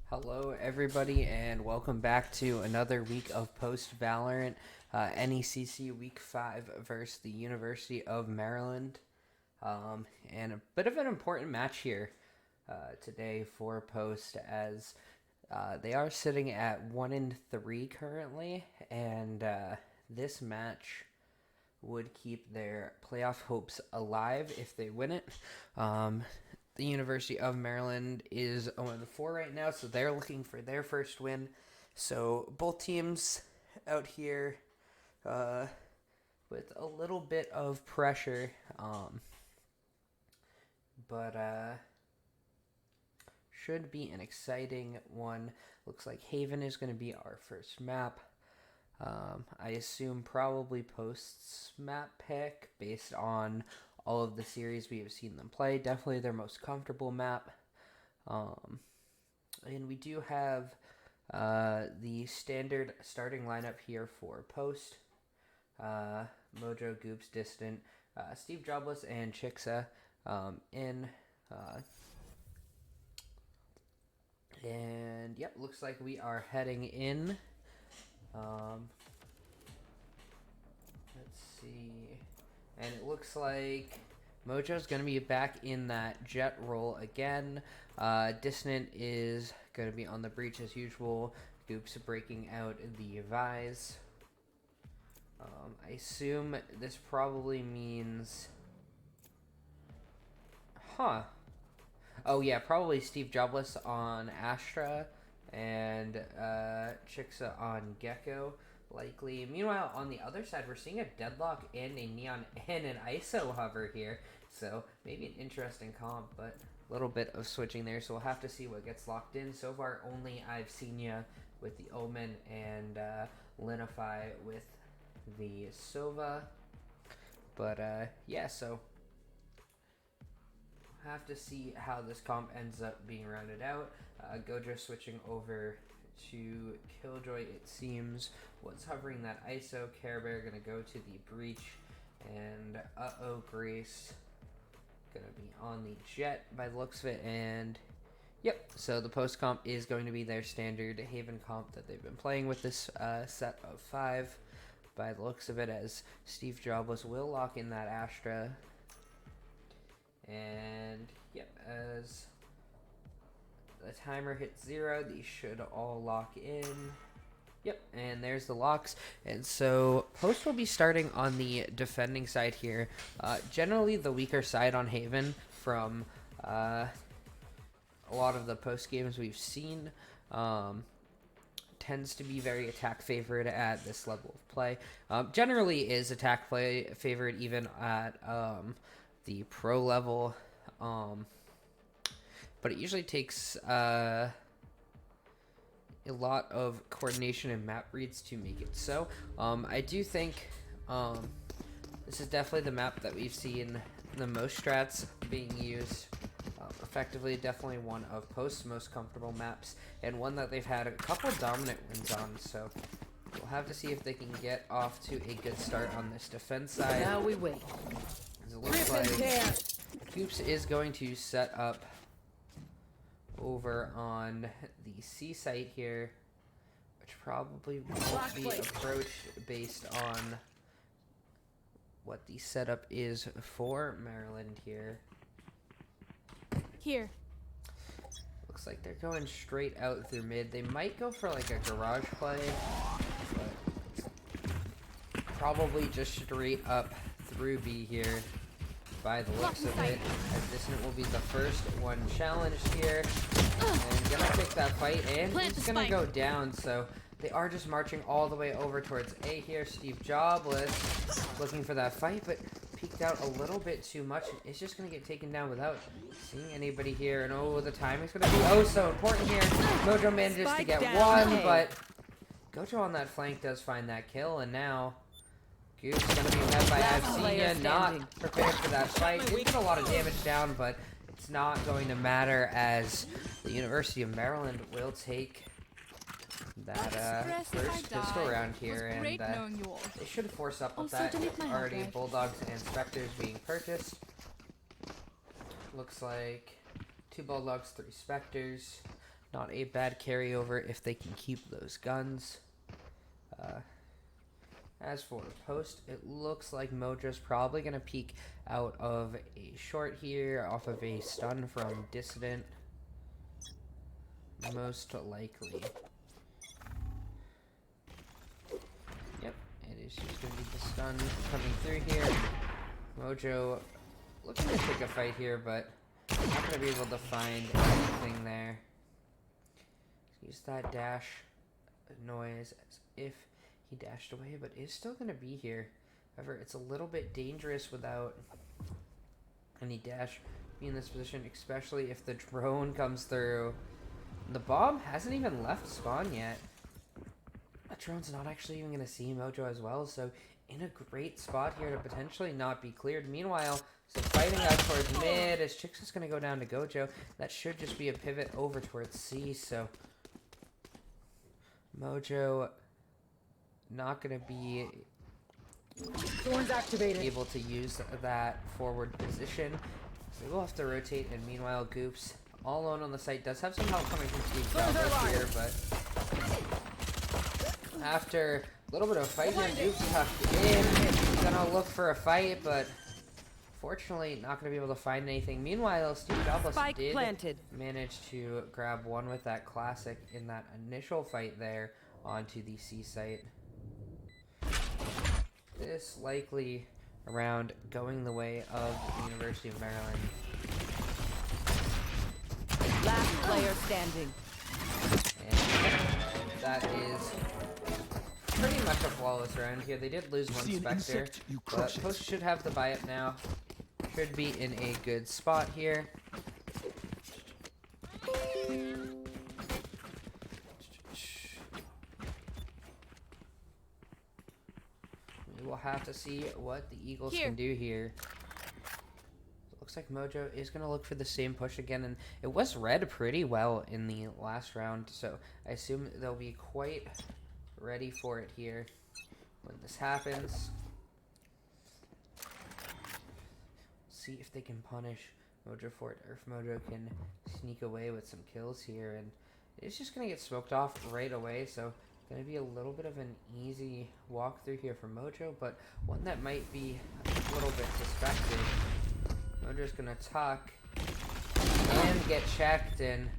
Hello, everybody, and welcome back to another week of post Valorant NECC Week 5 versus the University of Maryland. And a bit of an important match here today for post, as they are sitting at 1-3 currently, and this match would keep their playoff hopes alive if they win it. The University of Maryland is 0-4 right now, so they're looking for their first win. So both teams out here with a little bit of pressure, but should be an exciting one. Looks like Haven is going to be our first map. I assume probably Post's map pick based on all of the series we have seen them play. Definitely their most comfortable map. And we do have the standard starting lineup here for Post. Mojo, Goops, Dissident, SteveJobless, and Chixxa in. And yep, looks like we are heading in. Let's see. And it looks like Mojo's going to be back in that jet role again. Dissident is going to be on the breach as usual. Goops breaking out the Vise. I assume this probably means... Oh yeah, probably SteveJobless on Astra and Chixxa on Gecko. Likely. Meanwhile, on the other side, we're seeing a Deadlock and a Neon and an ISO hover here. So, maybe an interesting comp, but a little bit of switching there. So, we'll have to see what gets locked in. So far, only I've seen ya with the Omen and Linify with the Sova. But, yeah, so we'll have to see how this comp ends up being rounded out. Gojo switching over to Killjoy, it seems. What's hovering that ISO? Care Bear gonna go to the breach, and Grace gonna be on the jet by the looks of it. And yep, so the post comp is going to be their standard Haven comp that they've been playing with this set of 5 by the looks of it, as SteveJobless will lock in that Astra. And yep, as the timer hits 0, these should all lock in. Yep, and there's the locks. And so Post will be starting on the defending side here. Generally the weaker side on Haven from a lot of the Post games we've seen. Tends to be very attack favored at this level of play. Generally is attack play favored even at the pro level. But it usually takes a lot of coordination and map reads to make it so. I do think this is definitely the map that we've seen the most strats being used. Effectively, definitely one of Post's most comfortable maps, and one that they've had a couple dominant wins on. So we'll have to see if they can get off to a good start on this defense side. Now we wait. It looks like Goops is going to set up over on the C site here, which probably won't be approached based on what the setup is for Maryland here. Here. Looks like they're going straight out through mid. They might go for like a garage play, but probably just straight up through B here by the looks of it, as Dissident will be the first one challenged here, and gonna take that fight, and he's gonna go down. So they are just marching all the way over towards A here. SteveJobless looking for that fight, but peeked out a little bit too much. It's just gonna get taken down without seeing anybody here, and oh, the timing's gonna be oh so important here. Mojo manages to get one, but Gojo on that flank does find that kill, and now Goops gonna be met by Avcenia, not prepared for that fight. Did get a lot of damage down, but it's not going to matter, as the University of Maryland will take that first pistol round here, and they should force up with that. Already Bulldogs and Spectres being purchased. Looks like 2 Bulldogs, 3 Spectres. Not a bad carryover if they can keep those guns. As for post, it looks like Mojo's probably going to peek out of a short here off of a stun from Dissident. Most likely. Yep, it is just going to be the stun coming through here. Mojo looking to take a fight here, but not going to be able to find anything there. Use that dash noise as if he dashed away, but is still going to be here. However, it's a little bit dangerous without any dash being in this position, especially if the drone comes through. The bomb hasn't even left spawn yet. That drone's not actually even going to see Mojo as well, so in a great spot here to potentially not be cleared. Meanwhile, so fighting out towards mid as Chixxa's going to go down to Gojo. That should just be a pivot over towards C, so Mojo not going to be able to use that forward position. So they will have to rotate, and meanwhile, Goops, all alone on the site, does have some help coming from SteveJobless here, but after a little bit of a fight here, Goops tucked in. He's going to look for a fight, but fortunately not going to be able to find anything. Meanwhile, SteveJobless did manage to grab one with that classic in that initial fight there onto the C site. This likely around going the way of the University of Maryland. Last player standing. And that is pretty much a flawless round here. They did lose one Spectre, but Post should have the buy-up now. Should be in a good spot here. We'll have to see what the Eagles can do here. It looks like Mojo is going to look for the same push again, and it was read pretty well in the last round, so I assume they'll be quite ready for it here when this happens. See if they can punish Mojo for it, or if Mojo can sneak away with some kills here, and it's just going to get smoked off right away, so going to be a little bit of an easy walkthrough here for Mojo, but one that might be a little bit suspected. Mojo's going to tuck and get checked, and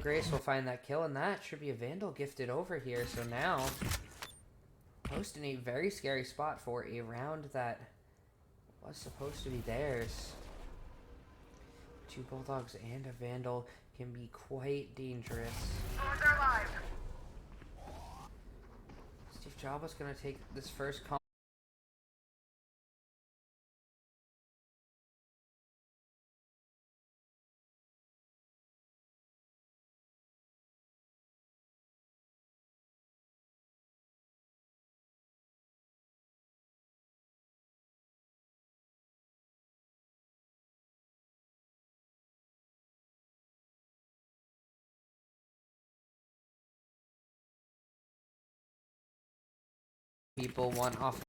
Grace will find that kill, and that should be a Vandal gifted over here. So now, Post in a very scary spot for a round that was supposed to be theirs. Two Bulldogs and a Vandal can be quite dangerous. SteveJobless going to take this first comp. People want off.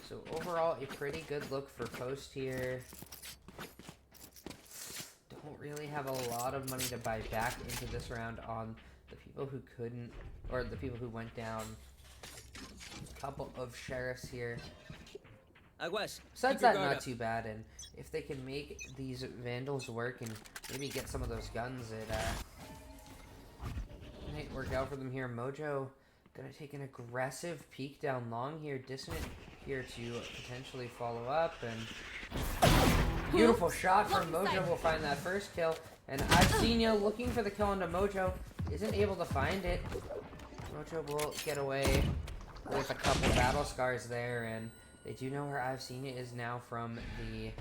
So overall, a pretty good look for Post here. Don't really have a lot of money to buy back into this round on the people who couldn't, or the people who went down. A couple of sheriffs here. Besides that, not too bad, and if they can make these Vandals work and maybe get some of those guns, it might work out for them here. Mojo gonna take an aggressive peek down long here. Dissident here to potentially follow up, and beautiful shot from Mojo will find that first kill, and I've seen you looking for the kill into Mojo, isn't able to find it. Mojo will get away with a couple battle scars there, and they do know where I've seen it is now from the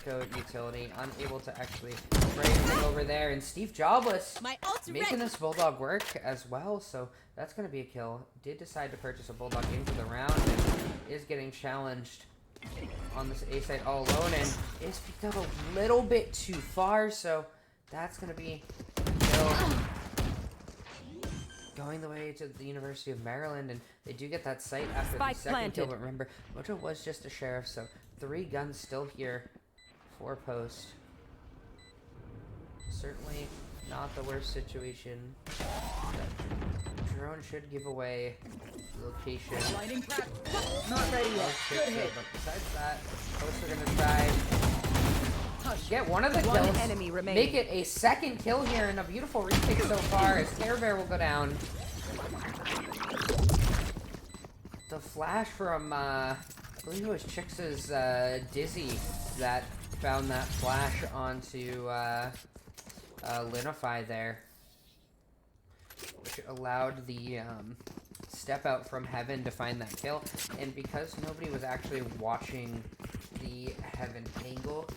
Gecko utility, unable to actually spray anything over there. And SteveJobless making this Bulldog work as well, so that's going to be a kill. Did decide to purchase a Bulldog into the round and is getting challenged on this A site all alone and is picked up a little bit too far, so that's going to be a kill. Going the way to the University of Maryland, and they do get that site after the second kill, but remember, Mojo was just a sheriff, so 3 guns still here for post. Certainly not the worst situation. That drone should give away location. Not ready yet. But besides that, post are going to try get one of the kills, enemy remaining. make it a second kill here, and a beautiful retake so far as Care Bear will go down. The flash from, I believe it was Chixxa's Dizzy that found that flash onto Linify there, which allowed the step out from Heaven to find that kill. And because nobody was actually watching the Heaven angle,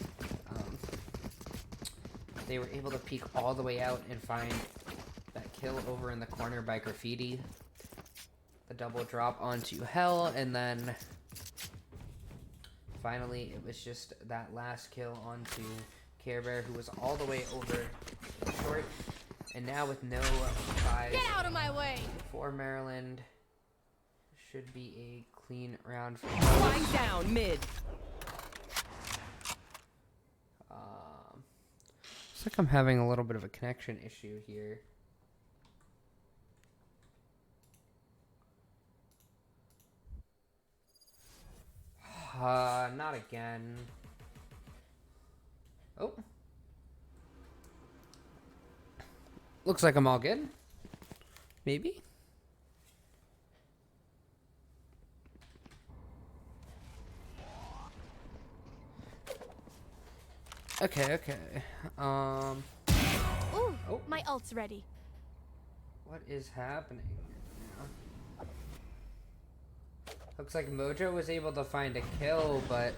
they were able to peek all the way out and find that kill over in the corner by Graffiti. The double drop onto Hell, and then finally it was just that last kill onto Care Bear, who was all the way over short. And now with no buys, get out of my way for Maryland, should be a clean round for Flying down mid. Looks like I'm having a little bit of a connection issue here. Not again. Oh. Looks like I'm all good. Maybe? Okay, okay. Ooh, Oh. my ult's ready. What is happening now? Looks like Mojo was able to find a kill, but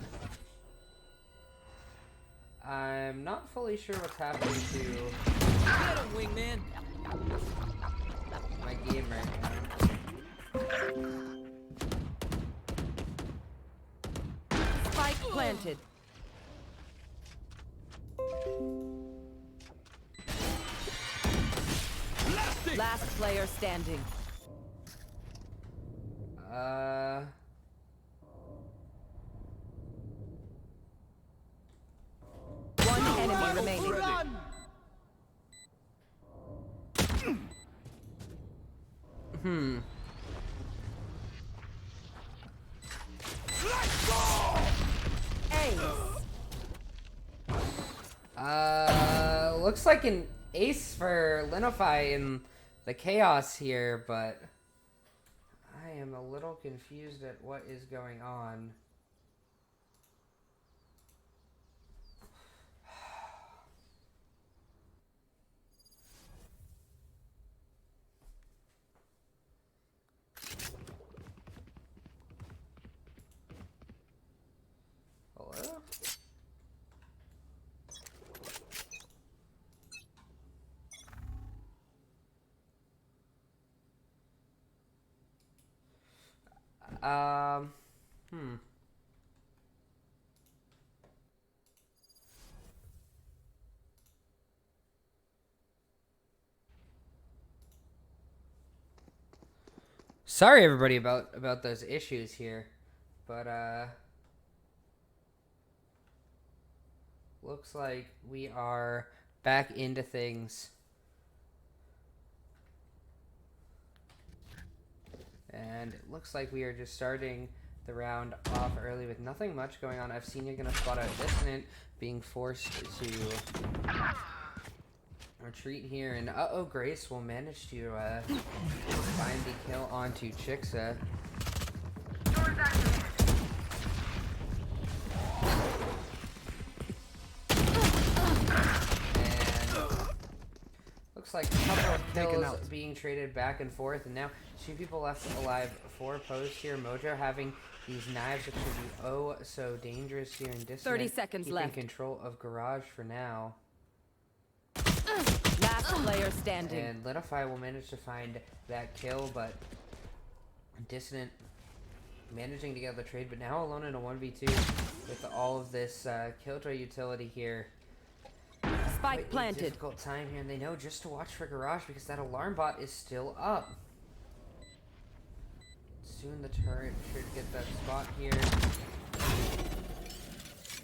I'm not fully sure what's happening to Get him, wingman. my game right now. Spike planted. Last player standing. One enemy remaining. Looks like an ace for Linify in the chaos here, but I am a little confused at what is going on. Hello? Sorry everybody about those issues here, but looks like we are back into things. And it looks like we are just starting the round off early with nothing much going on. I've seen you're gonna spot out Dissident being forced to retreat here, and Grace will manage to find the kill onto Chixxa. Looks like a couple of kills being traded back and forth, and now 2 people left alive for post here. Mojo having These knives are going to be oh so dangerous here in Dissident. 30 seconds keeping left. Control of Garage for now. Last player standing. And Litify will manage to find that kill, but Dissident managing to get the trade, but now alone in a 1v2 with all of this Killjoy utility here. Spike planted. Difficult time here, and they know just to watch for Garage because that alarm bot is still up. Soon the turret should get that spot here.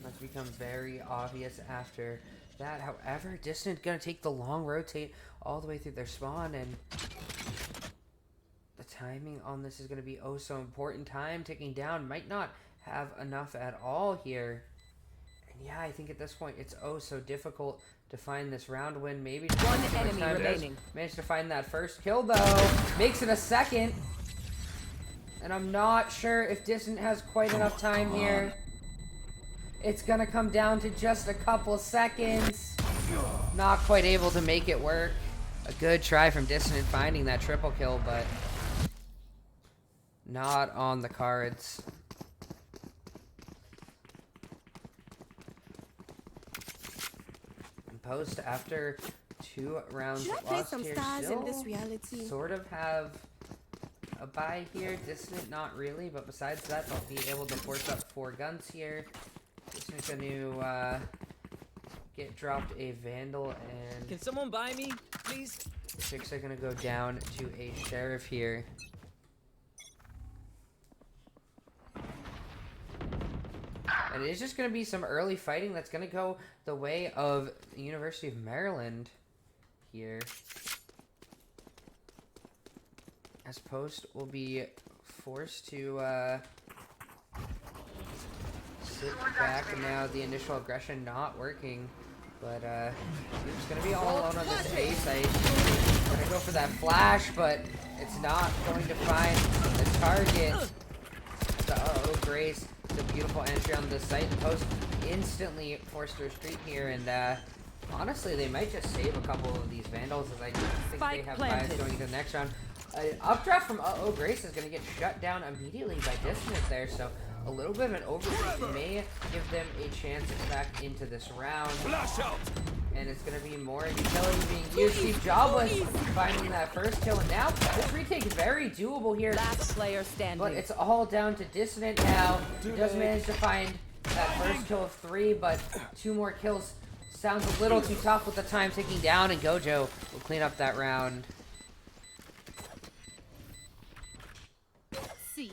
That becomes very obvious after that. However, Dissident gonna take the long rotate all the way through their spawn, and the timing on this is gonna be oh so important. Time ticking down, might not have enough at all here. And yeah, I think at this point it's oh so difficult to find this round win. Maybe one enemy remaining. Managed to find that first kill though. Makes it a second. And I'm not sure if Dissident has quite enough time here. It's gonna come down to just a couple seconds. Not quite able to make it work. A good try from Dissident finding that triple kill, but not on the cards. Post after 2 rounds Should I play lost some here, stars still in this reality? sort of have a buy here. Dissident not really, but besides that they'll be able to force up 4 guns here. Dissident gonna get dropped a Vandal, and Can someone buy me, please? Chixxa gonna go down to a Sheriff here. And it is just going to be some early fighting that's going to go the way of the University of Maryland here. As Post will be forced to sit back, and now the initial aggression not working. But he's going to be all alone on this A site. Going to go for that flash, but it's not going to find the target. The Grace. The beautiful entry on the site. The Post instantly forced to retreat here, and honestly, they might just save a couple of these Vandals, as I think they have bias going into the next round. Updraft from Grace is going to get shut down immediately by Dissident there, so a little bit of an overtake may give them a chance back into this round. And it's going to be more utility being used. SteveJobless finding that first kill, and now this retake is very doable here. Last player standing. But it's all down to Dissident now. He does manage to find that first kill of 3, but 2 more kills sounds a little too tough with the time ticking down, and Gojo will clean up that round. See,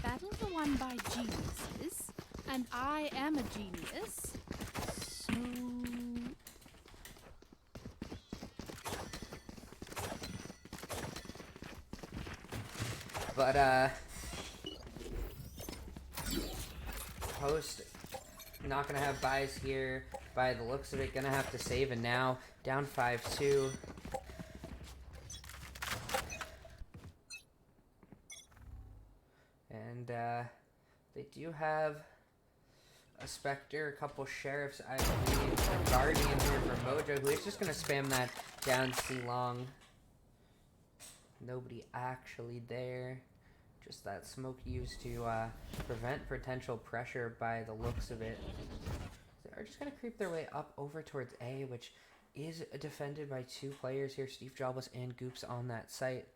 battles are won by geniuses, and I am a genius. So... But, Post not gonna have buys here by the looks of it. Gonna have to save, and now down 5-2. And, they do have a Spectre, a couple Sheriffs, I believe, a Guardian here for Mojo, who is just gonna spam that down C long. Nobody actually there. Just that smoke used to prevent potential pressure by the looks of it. They're just going to creep their way up over towards A, which is defended by 2 players here, SteveJobless and Goops on that site.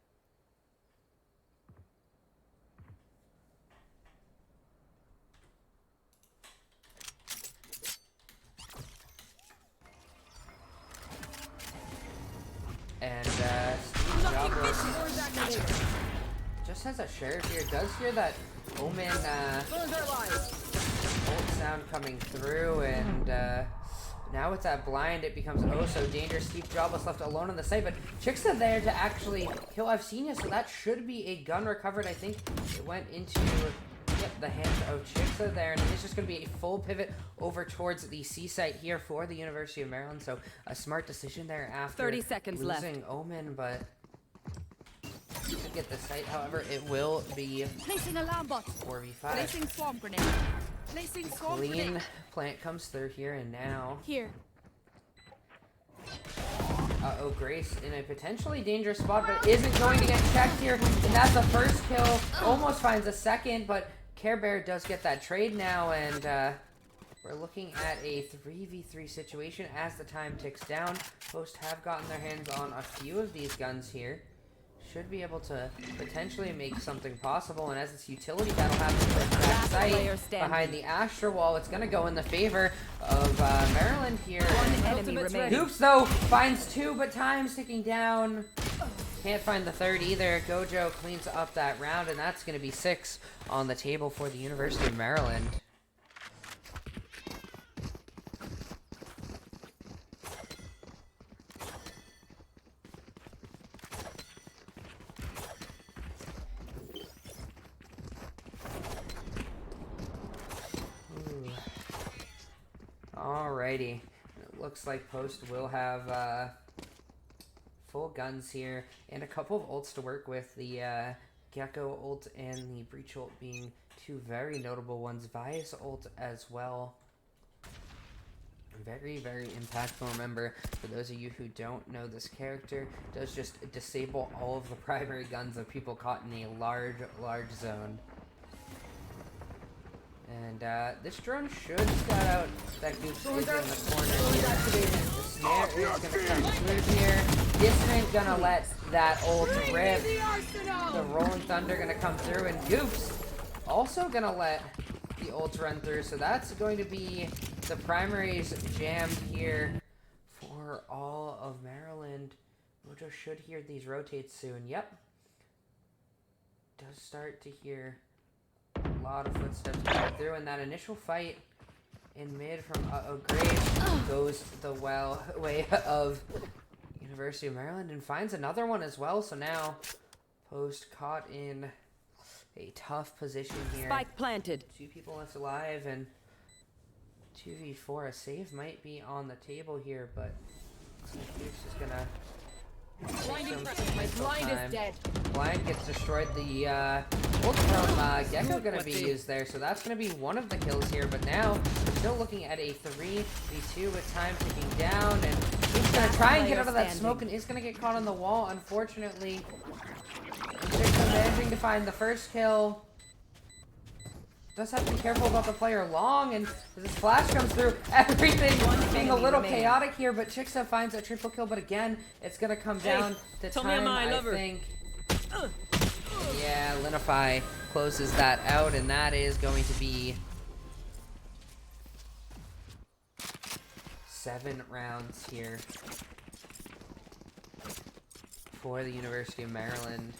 And SteveJobless just has a Sheriff here. Does hear that Omen ult sound coming through, and now with that blind, it becomes oh so dangerous. SteveJobless left alone on the site, but Chixxa there to actually kill Avcenia, so that should be a gun recovered. I think it went into the hands of Chixxa there, and it's just going to be a full pivot over towards the C site here for the University of Maryland. So a smart decision there after 30 seconds losing left. Omen, but to get the site, however, it will be Placing alarm bot. 4v5. Placing swarm grenade. Placing swarm Clean grenade. plant comes through here, and now Here. Grace in a potentially dangerous spot, but isn't going to get checked here, and that's the first kill. Almost finds a second, but Care Bear does get that trade now, and we're looking at a 3v3 situation as the time ticks down. Post have gotten their hands on a few of these guns here. Should be able to potentially make something possible, and as this utility battle happens with that site behind the Astro wall, it's going to go in the favor of Maryland here. One enemy remaining. Goops, though, finds 2, but time's ticking down. Can't find the third either. Gojo cleans up that round, and that's going to be 6 on the table for the University of Maryland. Alrighty. It looks like Post will have full guns here and a couple of ults to work with. The Gecko ult and the Breach ult being 2 very notable ones. Vias ult as well. Very, very impactful. Remember, for those of you who don't know this character, does just disable all of the primary guns of people caught in a large zone. And this drone should scout out that Goops is in the corner here. The snare is going to come through here. Dissident gonna let that ult rip. The Rolling Thunder gonna come through, and Goops also gonna let the ult run through. So that's going to be the primaries jammed here for all of Maryland. Mojo should hear these rotates soon. Yep. Does start to hear a lot of footsteps coming through, and that initial fight in mid from Graves goes the way of University of Maryland and finds another one as well. So now Post caught in a tough position here. Spike planted. 2 people left alive, and 2v4. A save might be on the table here, but Goops is gonna My blind is dead. Blind gets destroyed. The ult from Gecko gonna be used there, so that's gonna be one of the kills here. But now we're still looking at a 3v2 with time ticking down, and he's gonna try and get out of that smoke and is gonna get caught on the wall, unfortunately. Chixxa managing to find the first kill. Does have to be careful about the player long, and as this flash comes through, everything being a little chaotic here, but Chixxa finds a triple kill, but again, it's gonna come down to time, I think. Yeah, Linify closes that out, and that is going to be 7 rounds here for the University of Maryland.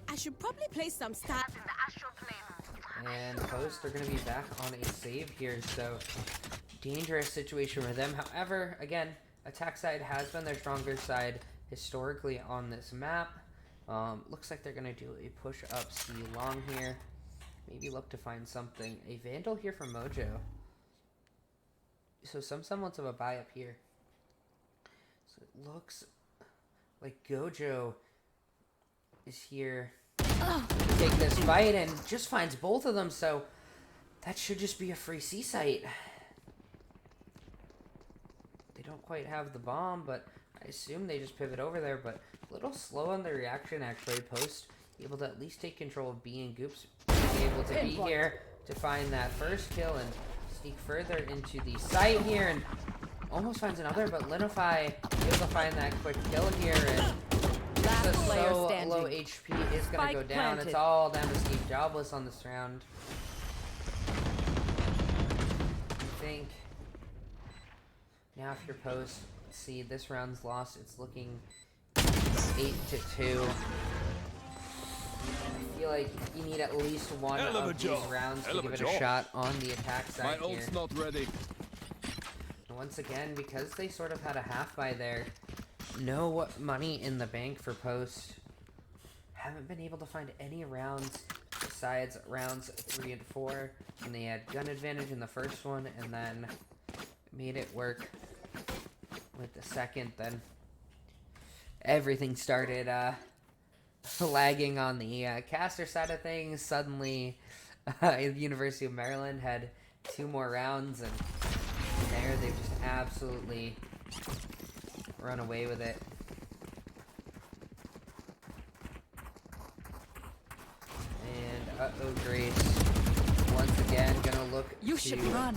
I should probably place some stats in the astral plane. And Post are going to be back on a save here, so dangerous situation for them. However, again, attack side has been their stronger side historically on this map. Looks like they're going to do a push up C long here. Maybe look to find something. A Vandal here from Mojo. So some semblance of a buy up here. So it looks like Gojo is here to take this fight and just finds both of them, so that should just be a free C site. They don't quite have the bomb, but I assume they just pivot over there, but a little slow on the reaction actually. Post able to at least take control of B, and Goops able to be here to find that first kill and sneak further into the site here, and almost finds another, but Linify able to find that quick kill here, and so low HP is going to go down. Planted. It's all down to SteveJobless on this round. I think now if you're Post, see this round's lost. It's looking 8-2. I feel like you need at least one of these rounds to give it a shot on the attack side here. My ult's not ready. And once again, because they sort of had a half buy there, no money in the bank for Post. Haven't been able to find any rounds besides rounds 3 and 4. And they had gun advantage in the first one and then made it work with the second. Then everything started lagging on the caster side of things. Suddenly, the University of Maryland had 2 more rounds, and there they've just absolutely run away with it. Uh-oh, Grace. Once again, gonna look You should run.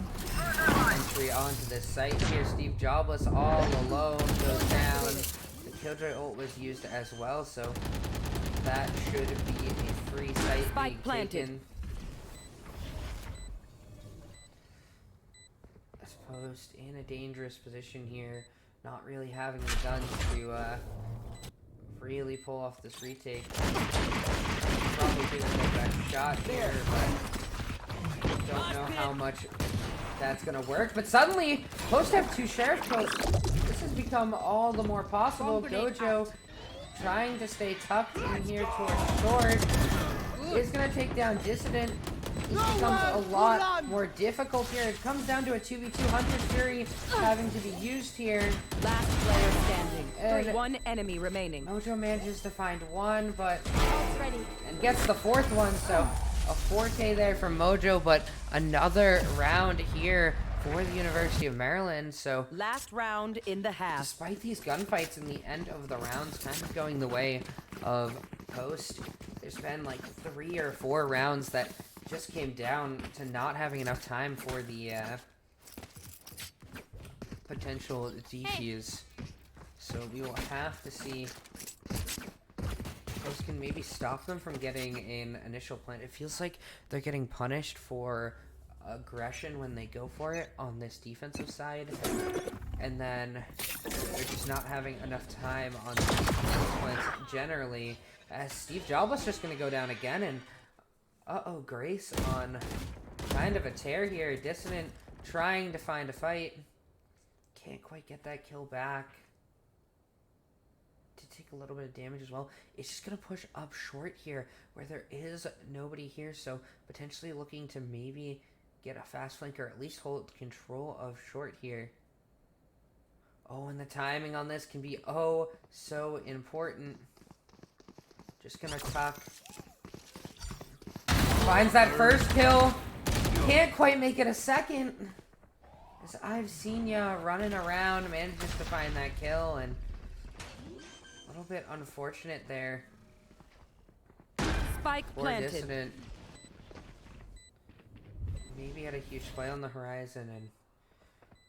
entry onto this site here. SteveJobless all alone goes down. The Killjoy ult was used as well, so that should be a free site Spike being planted. taken. Post in a dangerous position here, not really having the guns to really pull off this retake. Probably do a shot here, but don't know how much that's gonna work. But suddenly, Post have 2 sheriff posts. This has become all the more possible. Gojo trying to stay tucked in here towards short is gonna take down Dissident. This becomes a lot more difficult here. It comes down to a 2v2 Hunter's Fury having to be used here. Last player standing. And One enemy remaining. Mojo manages to find one, but Ready. and gets the 4th one, so a 4K there from Mojo, but another round here for the University of Maryland. So Last round in the half. despite these gunfights in the end of the rounds kind of going the way of Post, there's been like 3 or 4 rounds that just came down to not having enough time for the potential defuse. So we will have to see if Post can maybe stop them from getting an initial plant. It feels like they're getting punished for aggression when they go for it on this defensive side, and then they're just not having enough time on the plants generally, as SteveJobless just going to go down again. And uh-oh, Grace on kind of a tear here. Dissident trying to find a fight. Can't quite get that kill back. To take a little bit of damage as well. It's just going to push up short here where there is nobody here. So potentially looking to maybe get a fast flank or at least hold control of short here. Oh, and the timing on this can be oh so important. Just going to tuck. Finds that first kill. Can't quite make it a second. As I've seen ya running around, manages to find that kill, and a little bit unfortunate there. Spike Poor planted. Dissident. Maybe had a huge play on the horizon, and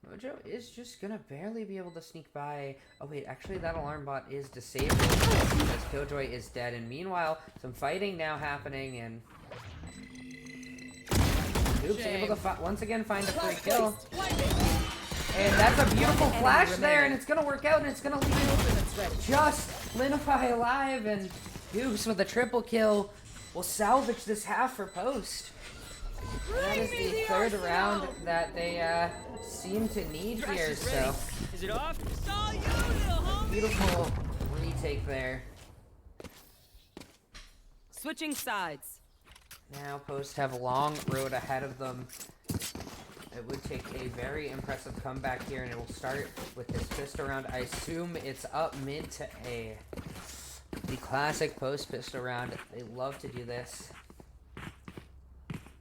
Mojo is just gonna barely be able to sneak by. Oh wait, actually that alarm bot is disabled because Killjoy is dead. And meanwhile, some fighting now happening, and Oops, able to once again find a free kill. And that's a beautiful flash there, and it's going to work out, and it's going to leave just Linify alive, and Goops with a triple kill will salvage this half for Post. That is the 3rd round that they seem to need here, so Is it off? beautiful retake there. Switching sides. Now Post have a long road ahead of them. It would take a very impressive comeback here, and it will start with this pistol round. I assume it's up mid to A. The classic Post pistol round. They love to do this.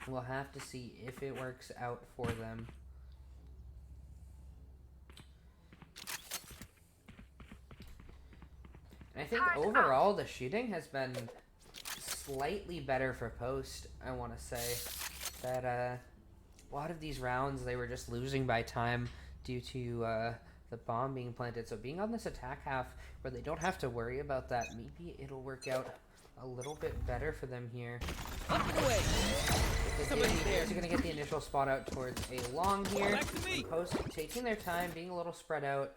We'll have to see if it works out for them. And I think overall the shooting has been slightly better for Post, I want to say. That a lot of these rounds they were just losing by time due to the bomb being planted. So being on this attack half where they don't have to worry about that, maybe it'll work out a little bit better for them here. Up and away. They're going to get the initial spot out towards a long here. Back to me. Post taking their time, being a little spread out.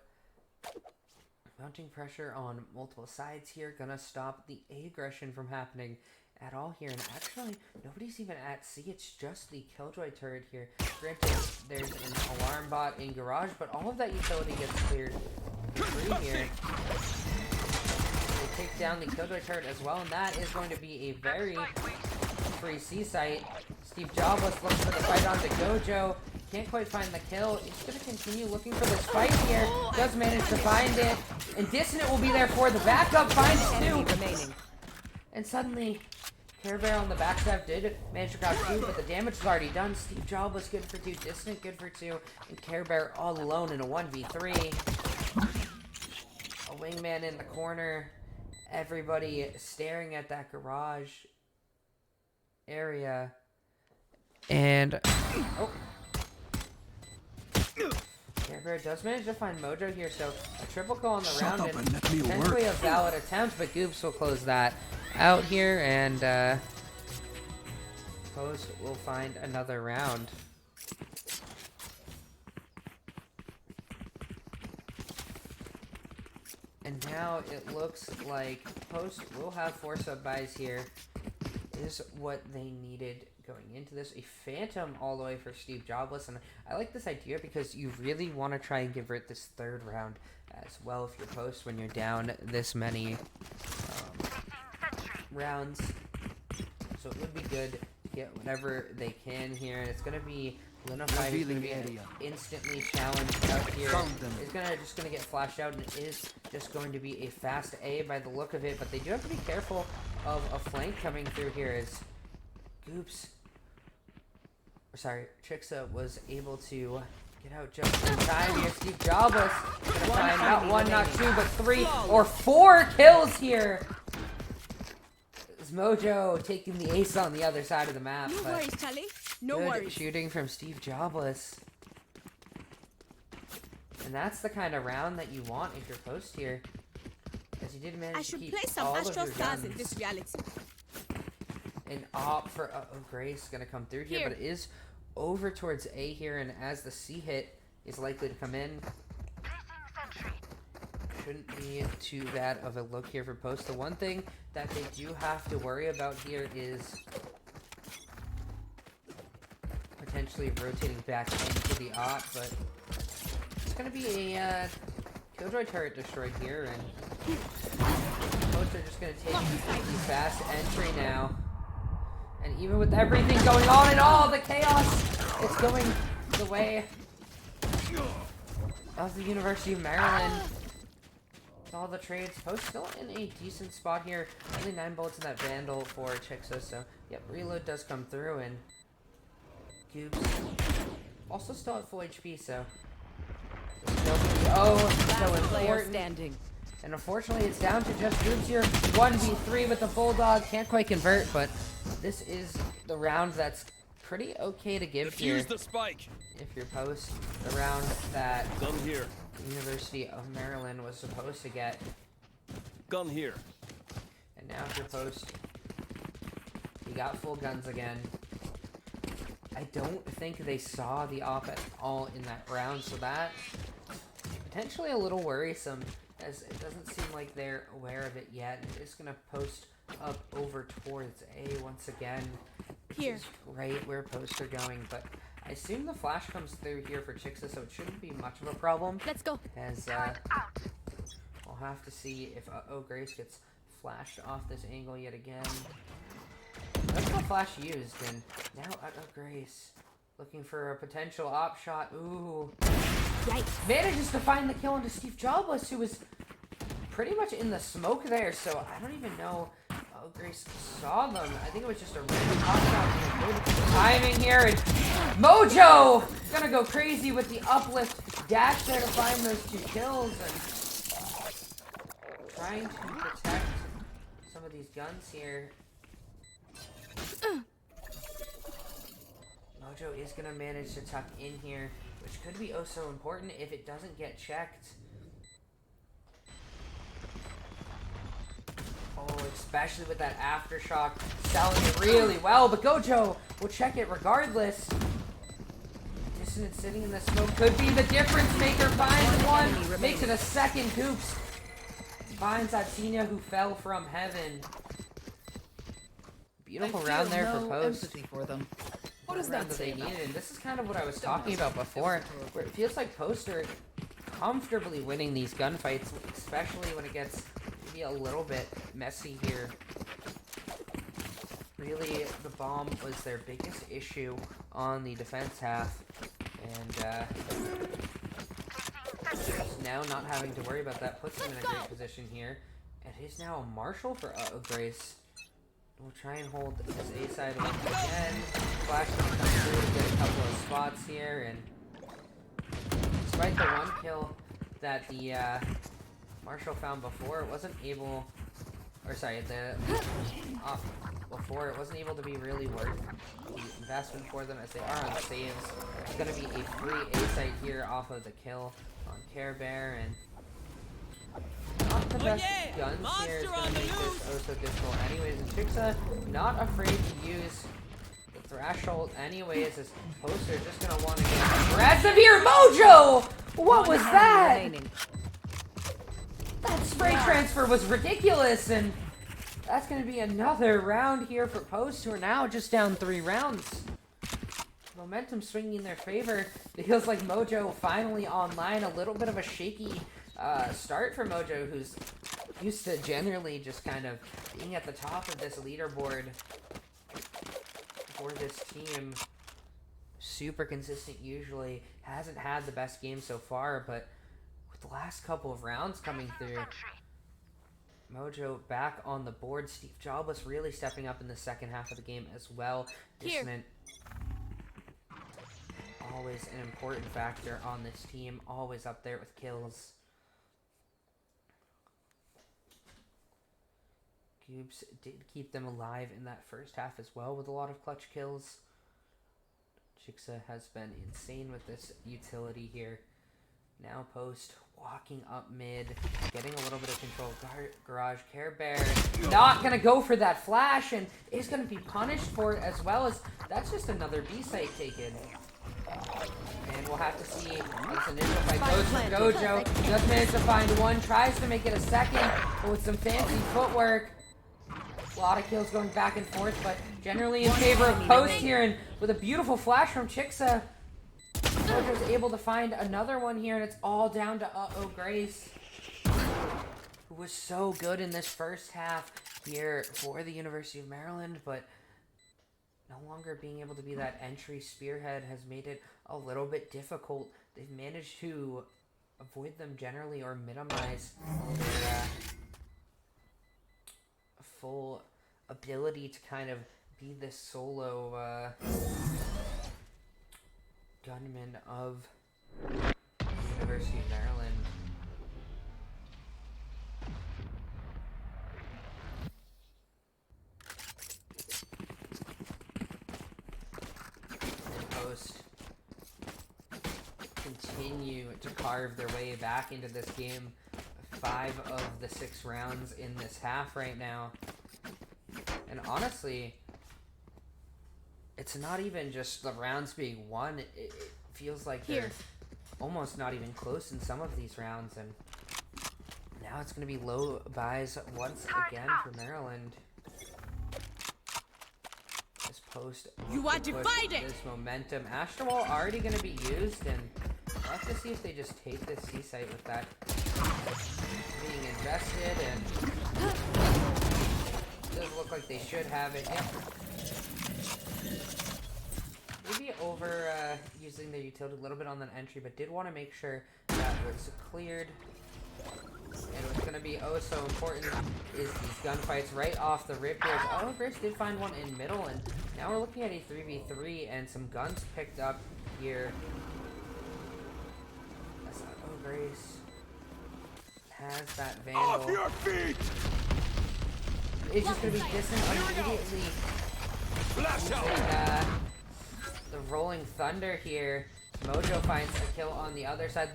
Mounting pressure on multiple sides here. Gonna stop the aggression from happening at all here. And actually, nobody's even at C. It's just the Killjoy turret here. Granted, there's an alarm bot in garage, but all of that utility gets cleared for free here. They take down the Killjoy turret as well, and that is going to be a very free C site. SteveJobless looks for the fight onto Gojo. Can't quite find the kill. He's going to continue looking for this fight here. Does manage to find it. And Dissident will be there for the backup. Finds two. Remaining. And suddenly, Care Bear on the backstab did manage to grab 2, but the damage was already done. SteveJobless good for 2. Dissident good for 2. And Care Bear all alone in a 1v3. A wingman in the corner. Everybody staring at that garage. area. And oh, Care Bear does manage to find Mojo here, so a triple kill on the round and potentially a valid attempt, but Goops will close that out here, and Post will find another round. And now it looks like Post will have 4 sub-buys here. Is what they needed going into this. A Phantom all the way for SteveJobless, and I like this idea because you really want to try and convert this 3rd round as well if you're Post when you're down this many rounds. So it would be good to get whatever they can here, and it's going to be Linify who's going to be instantly challenged out here. It's just going to get flashed out, and it is just going to be a fast A by the look of it, but they do have to be careful of a flank coming through here as Chixxa was able to get out just in time here. SteveJobless gonna find not 1, not 2, but 3 or 4 kills here. It's Mojo taking the ace on the other side of the map. No worries, Charlie. No good worries. shooting from SteveJobless. And that's the kind of round that you want if you're Post here. As you did manage I to should keep play some all of Astro your Stars guns. in this reality. An op for Grace gonna come through here, but it is over towards A here, and as the C hit is likely to come in, shouldn't be too bad of a look here for Post. The one thing that they do have to worry about here is potentially rotating back into the op, but it's gonna be a Killjoy turret destroyed here, and Post are just gonna take the fast entry now. And even with everything going on and all the chaos, it's going the way of the University of Maryland. With all the trades, Post still in a decent spot here. Only 9 bullets in that Vandal for Chixxa, so yep, reload does come through, and Goops also still at full HP, so so important. Standing. And unfortunately, it's down to just Goops here. 1v3 with the Bulldog. Can't quite convert, but this is the round that's pretty okay to give here. Defuse the spike. If you're Post, the round that Gun here. the University of Maryland was supposed to get. Gun here. And now if you're Post, you got full guns again. I don't think they saw the op at all in that round, so that potentially a little worrisome, as it doesn't seem like they're aware of it yet. It's gonna Post up over towards A once again. Here. Which is right where Post are going, but I assume the flash comes through here for Chixxa, so it shouldn't be much of a problem. Let's go. As we'll have to see if Grace gets flashed off this angle yet again. That's the flash used, and now Grace looking for a potential op shot. Ooh. Yikes. Manages to find the kill into SteveJobless, who was pretty much in the smoke there, so I don't even know Grace saw them. I think it was just a random pop shot. Good timing here, and Mojo gonna go crazy with the uplift dash there to find those 2 kills, and trying to protect some of these guns here. Mojo is gonna manage to tuck in here, which could be oh so important if it doesn't get checked. Oh, especially with that aftershock selling it really well, but Gojo will check it regardless. Dissident sitting in the smoke could be the difference maker. Finds one, makes it a second. Goops finds Atsenia, who fell from heaven. Beautiful round there for Post. For them. What is that they needed? And this is kind of what I was talking about before, where it feels like Post are comfortably winning these gunfights, especially when it gets maybe a little bit messy here. Really, the bomb was their biggest issue on the defense half, and now not having to worry about that puts them in a great position here. And he's now a marshal for Grace. We'll try and hold this A side once again. Flash comes through to get a couple of spots here, and despite the 1 kill that the Marshall found before, it wasn't able, or sorry, the before, it wasn't able to be really worth the investment for them as they are on saves. It's going to be a free A site here off of the kill on Care Bear, and not the best guns here is going to make this oh so difficult anyways. And Chixxa not afraid to use the threshold anyways, as Poster just going to want to get aggressive here. Mojo! What was that? Remaining. That spray transfer was ridiculous, and that's going to be another round here for Post, who are now just down 3 rounds. Momentum swinging in their favor. It feels like Mojo finally online. A little bit of a shaky start for Mojo, who's used to generally just kind of being at the top of this leaderboard for this team. Super consistent usually. Hasn't had the best game so far, but with the last couple of rounds coming through, Mojo back on the board. SteveJobless really stepping up in the second half of the game as well. Dissident, always an important factor on this team, always up there with kills. Goops did keep them alive in that first half as well with a lot of clutch kills. Chixxa has been insane with this utility here. Now Post walking up mid, getting a little bit of control. Garage Care Bear not gonna go for that flash, and is gonna be punished for it as well, as that's just another B site taken. And we'll have to see how this initial fight goes for Gojo. Just managed to find one, tries to make it a second, but with some fancy footwork. A lot of kills going back and forth, but generally in favor of Post here, and with a beautiful flash from Chixxa, Mojo's able to find another one here, and it's all down to Grace, who was so good in this first half here for the University of Maryland, but no longer being able to be that entry spearhead has made it a little bit difficult. They've managed to avoid them generally or minimize their full ability to kind of be this solo gunman of University of Maryland. And Post continue to carve their way back into this game. 5 of the 6 rounds in this half right now. And honestly, it's not even just the rounds being won. It feels like they're almost not even close in some of these rounds. And now it's going to be low buys once again for Maryland. This Post, You are divided. this momentum. Astrowall already going to be used, and we'll have to see if they just take this C site with that being invested, and it does look like they should have it. Yep. Maybe over using their utility a little bit on that entry, but did want to make sure that was cleared. And what's going to be oh so important is these gunfights right off the rip here. Oh, Grace did find one in middle, and now we're looking at a 3v3 and some guns picked up here. That's not Grace. Has that Vandal. Off your feet! It's just going to be Dissident immediately. Flash out! The Rolling Thunder here. Mojo finds a kill on the other side.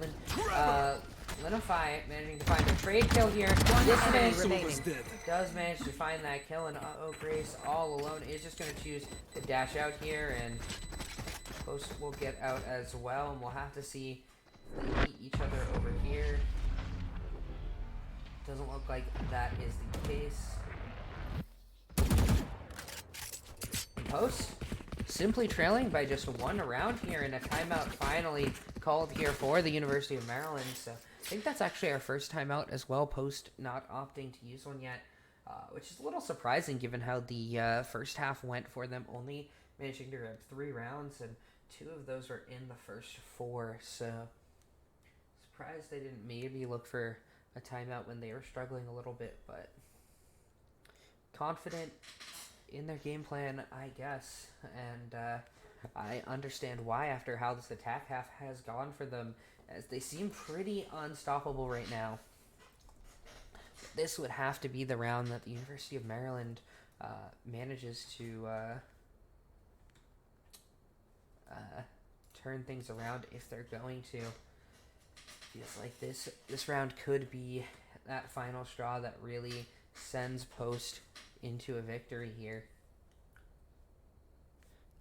Linify managing to find a trade kill here. Dissident does manage to find that kill, and Grace all alone is just going to choose to dash out here, and Post will get out as well, and we'll have to see if they meet each other over here. Doesn't look like that is the case. Post simply trailing by just 1 round here, and a timeout finally called here for the University of Maryland. So I think that's actually our first timeout as well. Post not opting to use one yet, which is a little surprising given how the first half went for them, only managing to grab 3 rounds, and 2 of those were in the first 4. So surprised they didn't maybe look for a timeout when they were struggling a little bit, but confident in their game plan, I guess, and I understand why after how this attack half has gone for them, as they seem pretty unstoppable right now. This would have to be the round that the University of Maryland manages to turn things around if they're going to. Feels like this round could be that final straw that really sends Post into a victory here.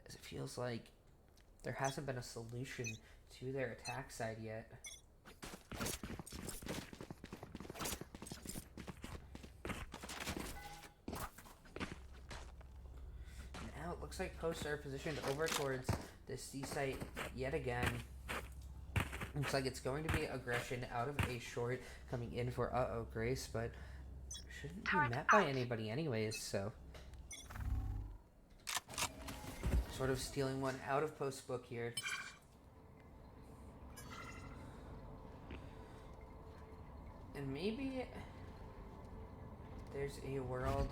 As it feels like there hasn't been a solution to their attack side yet. Now it looks like Posts are positioned over towards the C site yet again. Looks like it's going to be aggression out of a short coming in for Grace, but shouldn't be met by anybody anyways, so. Sort of stealing one out of Post book here. And maybe there's a world.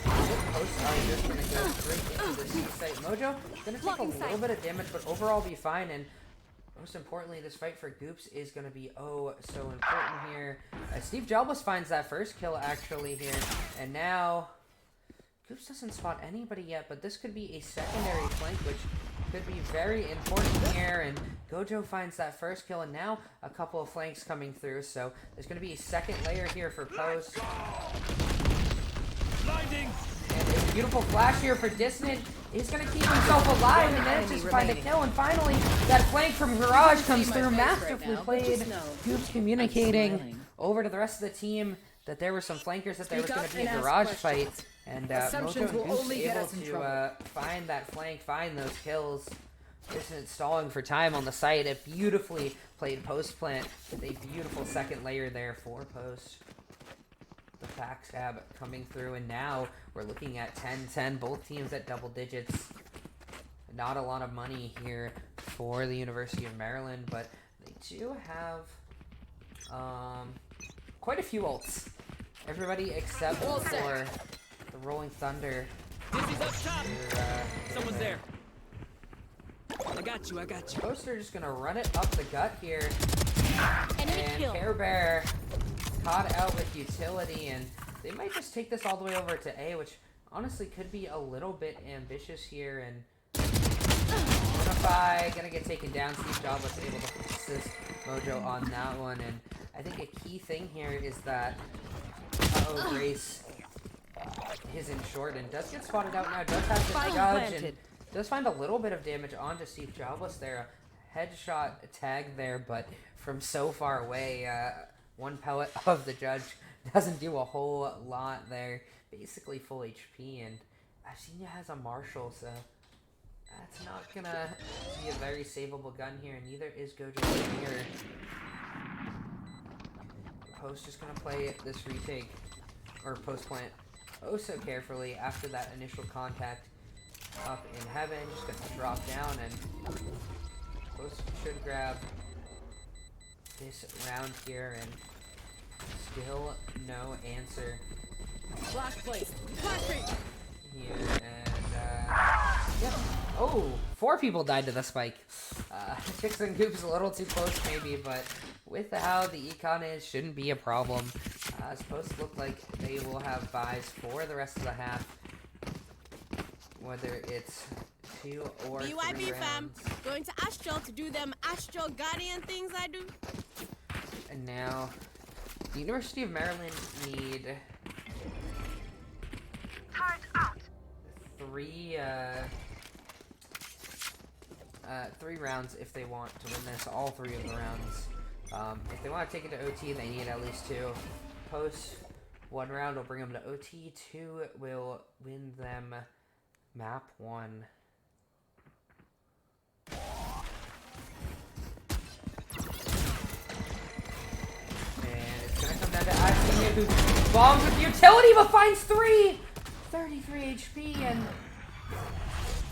Posts are just going to go straight into the C site. Mojo going to take a little bit of damage, but overall be fine. And most importantly, this fight for Goops is going to be so important here. SteveJobless finds that first kill actually here. And now Goops doesn't spot anybody yet, but this could be a secondary flank, which could be very important here. And Gojo finds that first kill, and now a couple of flanks coming through. So there's going to be a second layer here for Post. Blinding. And a beautiful flash here for Dissident. He's going to keep himself alive and manages to find a kill. And finally, that flank from Garage comes through. Masterfully played. Goops communicating over to the rest of the team that there were some flankers, that there was going to be a Garage fight. And Mojo and Goops able to find that flank, find those kills. Dissident stalling for time on the site. A beautifully played Post plant with a beautiful second layer there for Post. The backstab coming through, and now we're looking at 10-10, both teams at double digits. Not a lot of money here for the University of Maryland, but they do have quite a few ults. Everybody except for the Rolling Thunder. Dizzy's up top. Someone's there. I got you. Posts are just gonna run it up the gut here. Enemy And kill. Care Bear caught out with utility, and they might just take this all the way over to A, which honestly could be a little bit ambitious here. And Unify gonna get taken down. SteveJobless able to assist Mojo on that one, and I think a key thing here is that Grace is in short and does get spotted out now. Does have the judge and does find a little bit of damage onto SteveJobless there. A headshot tag there, but from so far away, one pellet of the judge doesn't do a whole lot there. Basically full HP, and Avcenia has a Marshall, so that's not gonna be a very savable gun here, and neither is Gojo here. Post just gonna play this retake, or Post plant, so carefully after that initial contact up in heaven. Just gonna drop down, and Post should grab this round here, and still no answer Flash place. Flashing. here, and yep. Oh, 4 people died to the spike. Chixxa and Goops a little too close maybe, but with how the econ is, shouldn't be a problem. It's supposed to look like they will have buys for the rest of the half, whether it's 2 or 3 BYB fam. rounds. Going to Astral to do them Astral Guardian things I do. And now, the University of Maryland need 3 rounds if they want to win this. All 3 of the rounds. If they want to take it to OT, they need at least 2. Post 1 round will bring them to OT. 2 will win them map 1. And it's gonna come down to Avcenia, who bombs with utility but finds 3! 33 HP, and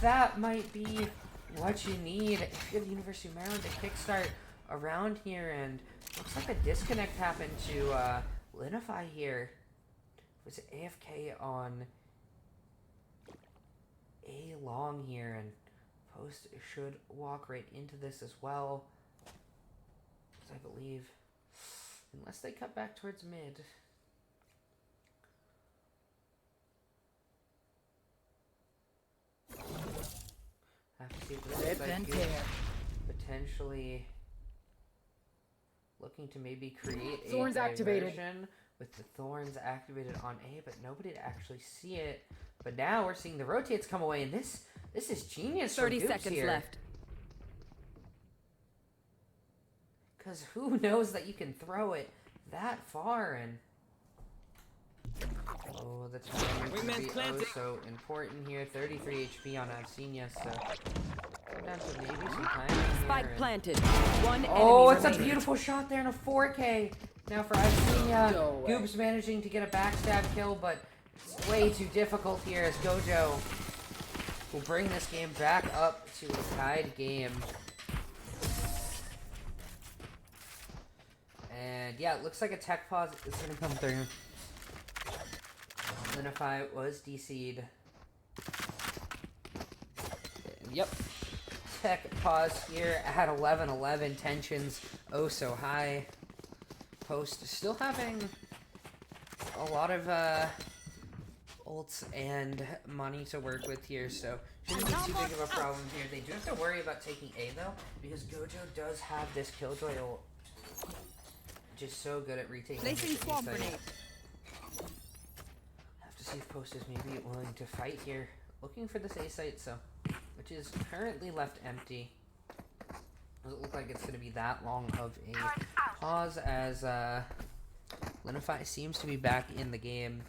that might be what you need if you're the University of Maryland to kickstart around here. And looks like a disconnect happened to Linify here. It was AFK on A long here, and Post should walk right into this as well, I believe, unless they cut back towards mid. Have to see if this Rip site and here tear. potentially looking to maybe create a Thorns activated. diversion with the thorns activated on A, but nobody to actually see it. But now we're seeing the rotates come away, and this is genius. 30 from goops seconds here. left. Because who knows that you can throw it that far, and oh, the timing would Wingman's be planted. so important here. 33 HP on Avcenia, so come down to maybe some time here, Spike and- planted. One Oh, enemy it's a remaining. beautiful shot there in a 4K. Now for Avcenia, No way. Goops managing to get a backstab kill, but it's way too difficult here as Gojo will bring this game back up to a tied game. And yeah, it looks like a tech pause is going to come through. Linify was DC'd. Yep. Tech pause here at 11-11. Tensions oh so high. Post still having a lot of ults and money to work with here, so shouldn't be too big of a problem here. They do have to worry about taking A though, because Gojo does have this Killjoy ult, which is so good at retaking. Placing this A swamp site. grenade. Have to see if Post is maybe willing to fight here, looking for this A site, so which is currently left empty. Doesn't look like it's going to be that long of a pause, as Linify seems to be back in the game.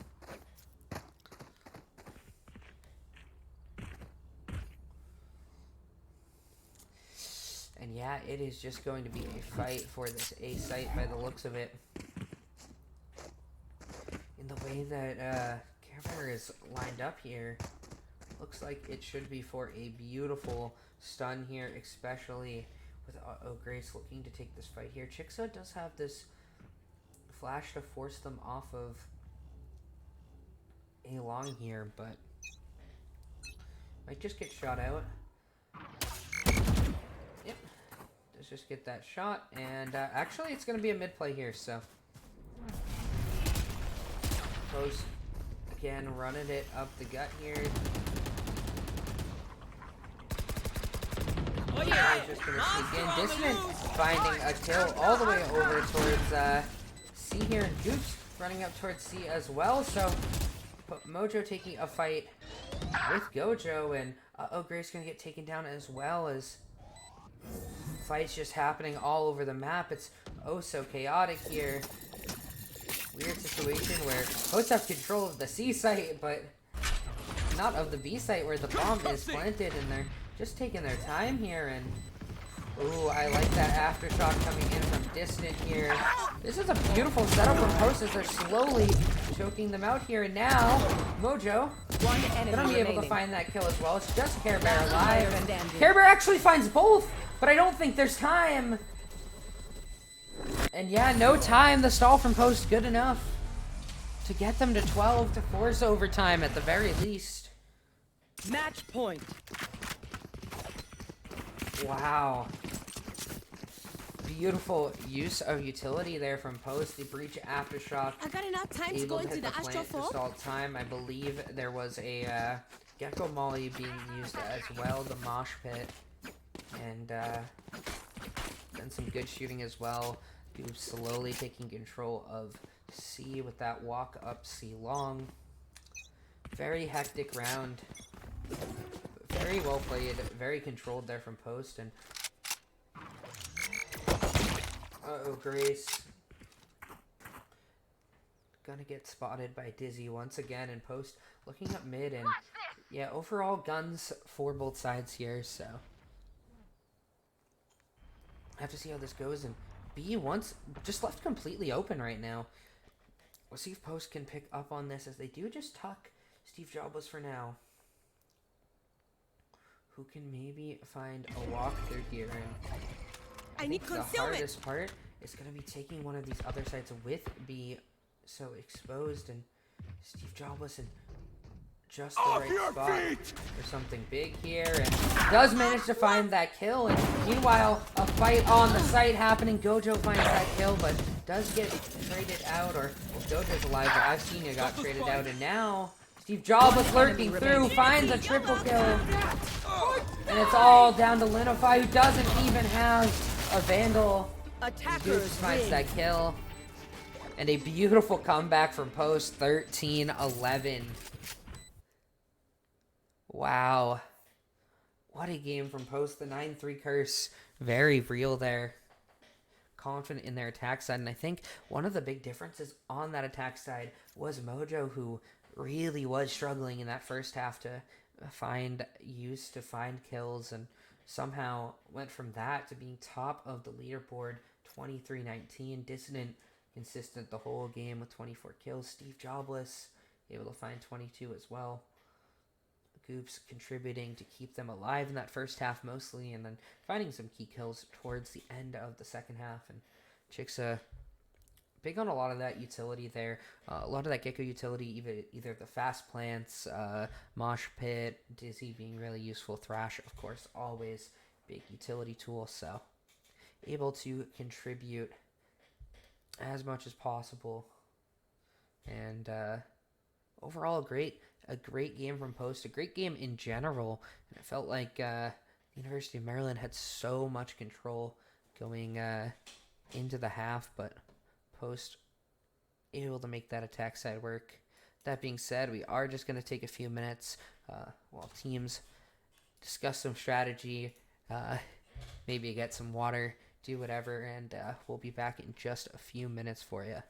And yeah, it is just going to be a fight for this A site by the looks of it. In the way that Carebearer is lined up here, looks like it should be for a beautiful stun here, especially with Grace looking to take this fight here. Chixxa does have this flash to force them off of A long here, but might just get shot out. Yep, let's just get that shot, and actually it's going to be a mid play here, so Post again running it up the gut here. Oh yeah! Just gonna sneak in. Dissident finding a kill all the way over towards C here, and Goops running up towards C as well. So Mojo taking a fight with Gojo, and Grace gonna get taken down as well, as fights just happening all over the map. It's oh so chaotic here. Weird situation where hosts have control of the C site, but not of the B site where the bomb is planted, and they're just taking their time here. And ooh, I like that aftershock coming in from Dissident here. This is a beautiful setup from Post as they're slowly choking them out here. And now Mojo One enemy gonna be able to remaining. find that kill as well. It's just Carebearer alive, and standing. Carebearer actually finds both, but I don't think there's time. And yeah, no time. The stall from Post good enough to get them to 12 to force overtime at the very least. Match point. Wow. Beautiful use of utility there from Post. The breach aftershock. I got enough time to go Able to into hit the the Astro plant to 4. stall time. I believe there was a Gecko Molly being used as well, the mosh pit. And then some good shooting as well. Goops slowly taking control of C with that walk up C long. Very hectic round. Very well played, very controlled there from Post, and Grace gonna get spotted by Dizzy once again, and Post looking up mid, and yeah, overall guns for both sides here, so I have to see how this goes. And B once just left completely open right now. We'll see if Post can pick up on this, as they do just tuck SteveJobless for now, who can maybe find a walkthrough here. And I need think the concealment. hardest part is going to be taking one of these other sites with B so exposed, and SteveJobless in just the right spot for something big here, and does manage to find that kill. And meanwhile, a fight on the site happening. Gojo finds that kill, but does get traded out, or well, Gojo's alive, but I've seen you got traded out, and now SteveJobless lurking through, finds a triple kill. And it's all down to Linify, who doesn't even have a Vandal. Attackers Finds win. that kill. And a beautiful comeback from Post, 13-11. Wow. What a game from Post. The 9-3 curse. Very real there. Confident in their attack side. And I think one of the big differences on that attack side was Mojo, who really was struggling in that first half to find kills, and somehow went from that to being top of the leaderboard, 23-19. Dissident consistent the whole game with 24 kills. SteveJobless able to find 22 as well. Goops contributing to keep them alive in that first half mostly, and then finding some key kills towards the end of the second half. And Chixxa big on a lot of that utility there. A lot of that Gecko utility, either the fast plants, Mosh Pit, Dizzy being really useful. Thrash, of course, always big utility tool. So able to contribute as much as possible. And overall, a great game from Post. A great game in general. And it felt like the University of Maryland had so much control going into the half, but Post able to make that attack side work. That being said, we are just going to take a few minutes while teams discuss some strategy, maybe get some water, do whatever, and we'll be back in just a few minutes for you.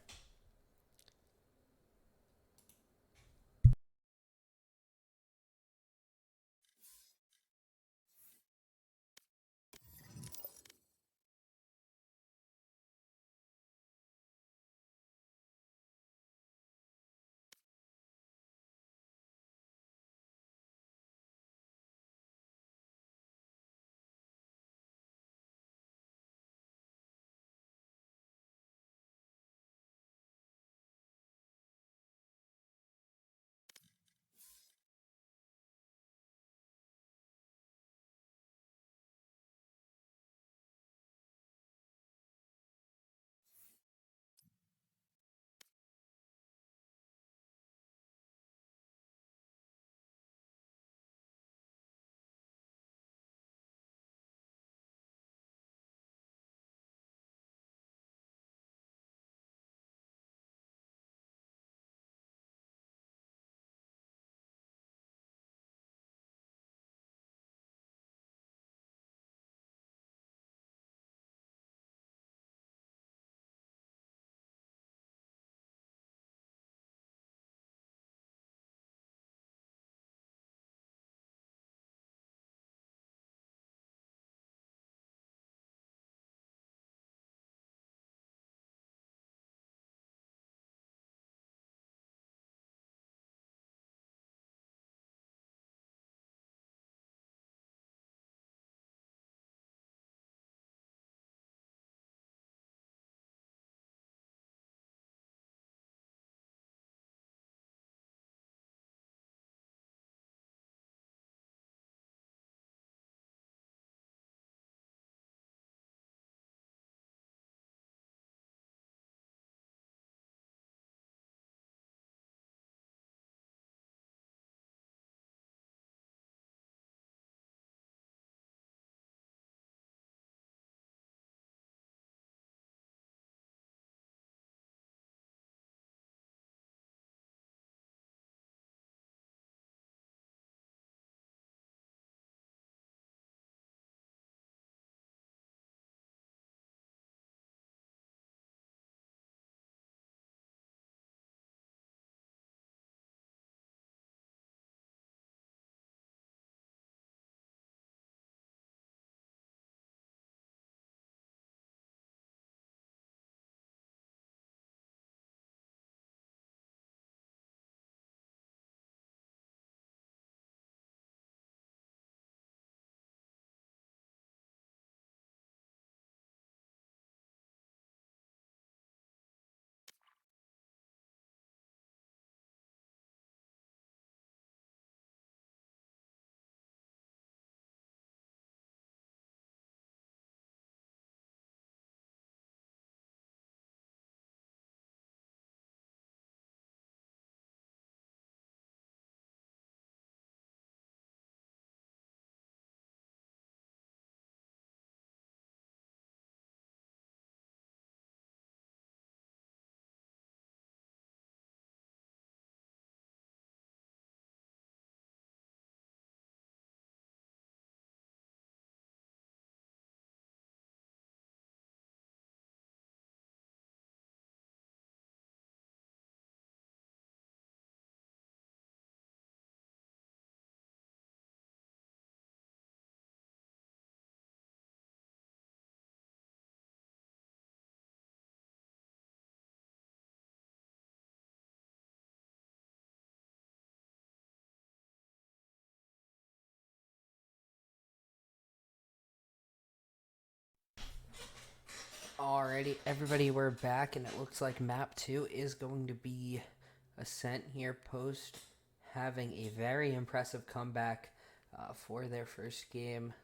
Alrighty, everybody, we're back, and it looks like map 2 is going to be Ascent here, post having a very impressive comeback for their first game,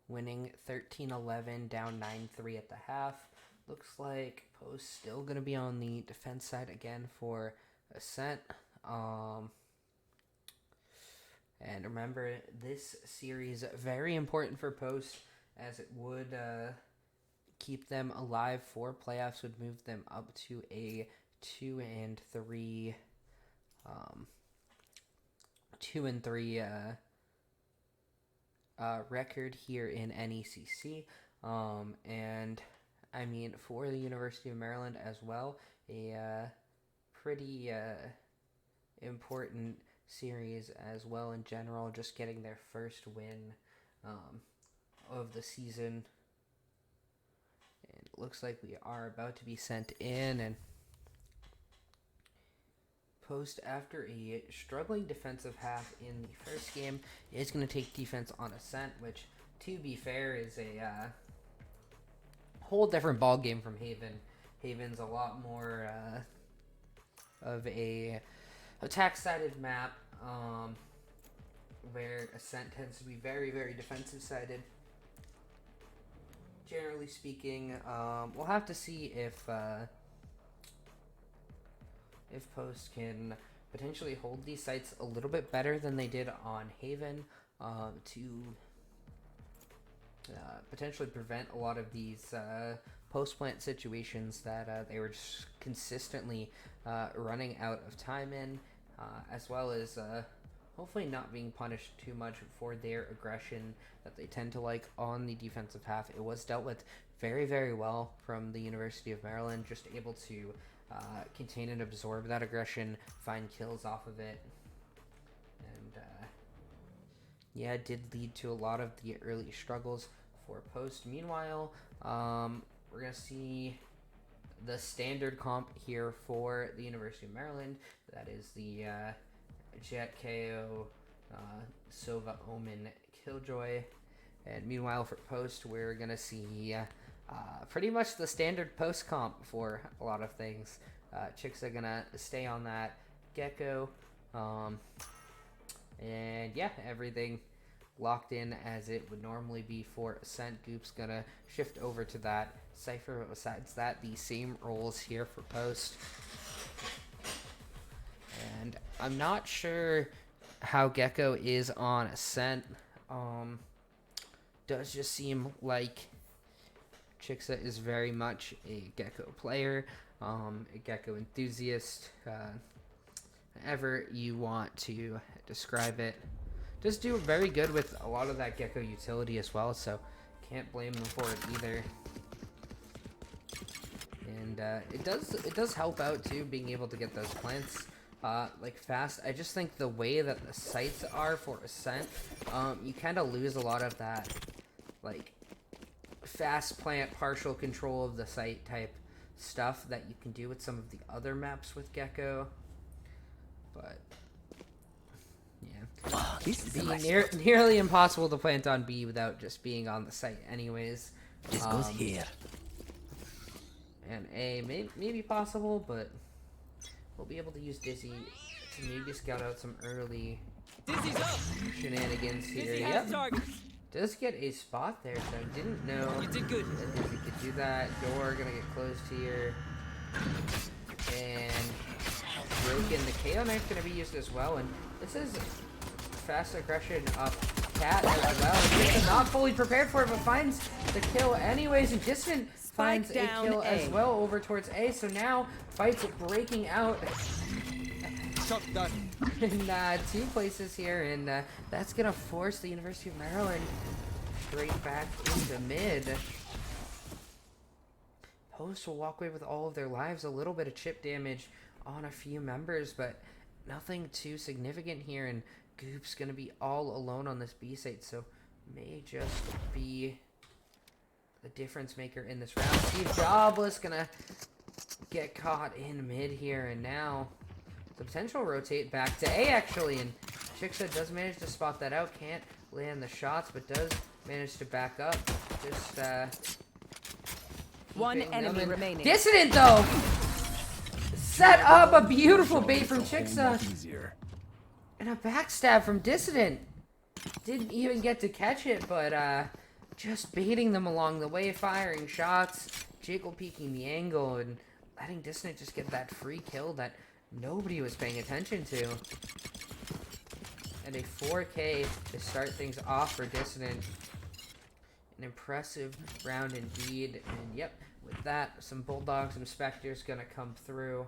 winning 13-11, down 9-3 at the half. Looks like Post still going to be on the defense side again for Ascent. And remember, this series very important for Post, as it would keep them alive for playoffs, would move them up to a 2-3 record here in NECC. And I mean, for the University of Maryland as well, a pretty important series as well in general, just getting their first win of the season. And it looks like we are about to be sent in, and Post, after a struggling defensive half in the first game, is going to take defense on Ascent, which, to be fair, is a whole different ball game from Haven. Haven's a lot more of a attack-sided map, where Ascent tends to be very, very defensive-sided. Generally speaking, we'll have to see if Post can potentially hold these sites a little bit better than they did on Haven, to potentially prevent a lot of these post-plant situations that they were just consistently running out of time in, as well as hopefully not being punished too much for their aggression that they tend to like on the defensive half. It was dealt with very, very well from the University of Maryland, just able to contain and absorb that aggression, find kills off of it, and yeah, it did lead to a lot of the early struggles for Post. Meanwhile, we're going to see the standard comp here for the University of Maryland. That is the Jet KO, Sova, Omen, Killjoy. And meanwhile for Post, we're going to see pretty much the standard Post comp for a lot of things. Chixxa going to stay on that Gecko. And yeah, everything locked in as it would normally be for Ascent. Goop's going to shift over to that Cypher, but besides that, the same roles here for Post. And I'm not sure how Gecko is on Ascent. Does just seem like Chixxa is very much a Gecko player, a Gecko enthusiast, however you want to describe it. Does do very good with a lot of that Gecko utility as well, so can't blame them for it either. And it does help out too, being able to get those plants like fast. I just think the way that the sites are for Ascent, you kind of lose a lot of that like fast plant, partial control of the site type stuff that you can do with some of the other maps with Gecko. But yeah, This is nearly impossible to plant on B without just being on the site anyways. This goes here. And A may be possible, but we'll be able to use Dizzy to maybe scout out some early Dizzy's up. shenanigans here. Dizzy Yep, has targets. does get a spot there, so I didn't know You did good. that Dizzy could do that. Door gonna get closed here. And broken. The KO knife gonna be used as well, and this is fast aggression up Cat as well. Chixxa not fully prepared for it, but finds the kill anyways, and Dissident finds a down kill A. as well over towards A, so now fights breaking out Shot done. in two places here, and that's gonna force the University of Maryland straight back into mid. Post will walk away with all of their lives, a little bit of chip damage on a few members, but nothing too significant here, and Goop's gonna be all alone on this B site, so may just be the difference maker in this round. SteveJobless gonna get caught in mid here, and now the potential rotate back to A actually, and Chixxa does manage to spot that out, can't land the shots, but does manage to back up. Just One keeping enemy them in. remaining. Dissident though set up a beautiful bait from Chixxa and a backstab from Dissident. Didn't even get to catch it, but just baiting them along the way, firing shots, jiggle peeking the angle, and letting Dissident just get that free kill that nobody was paying attention to. And a 4K to start things off for Dissident. An impressive round indeed. And yep, with that, some Bulldogs and Spectres gonna come through.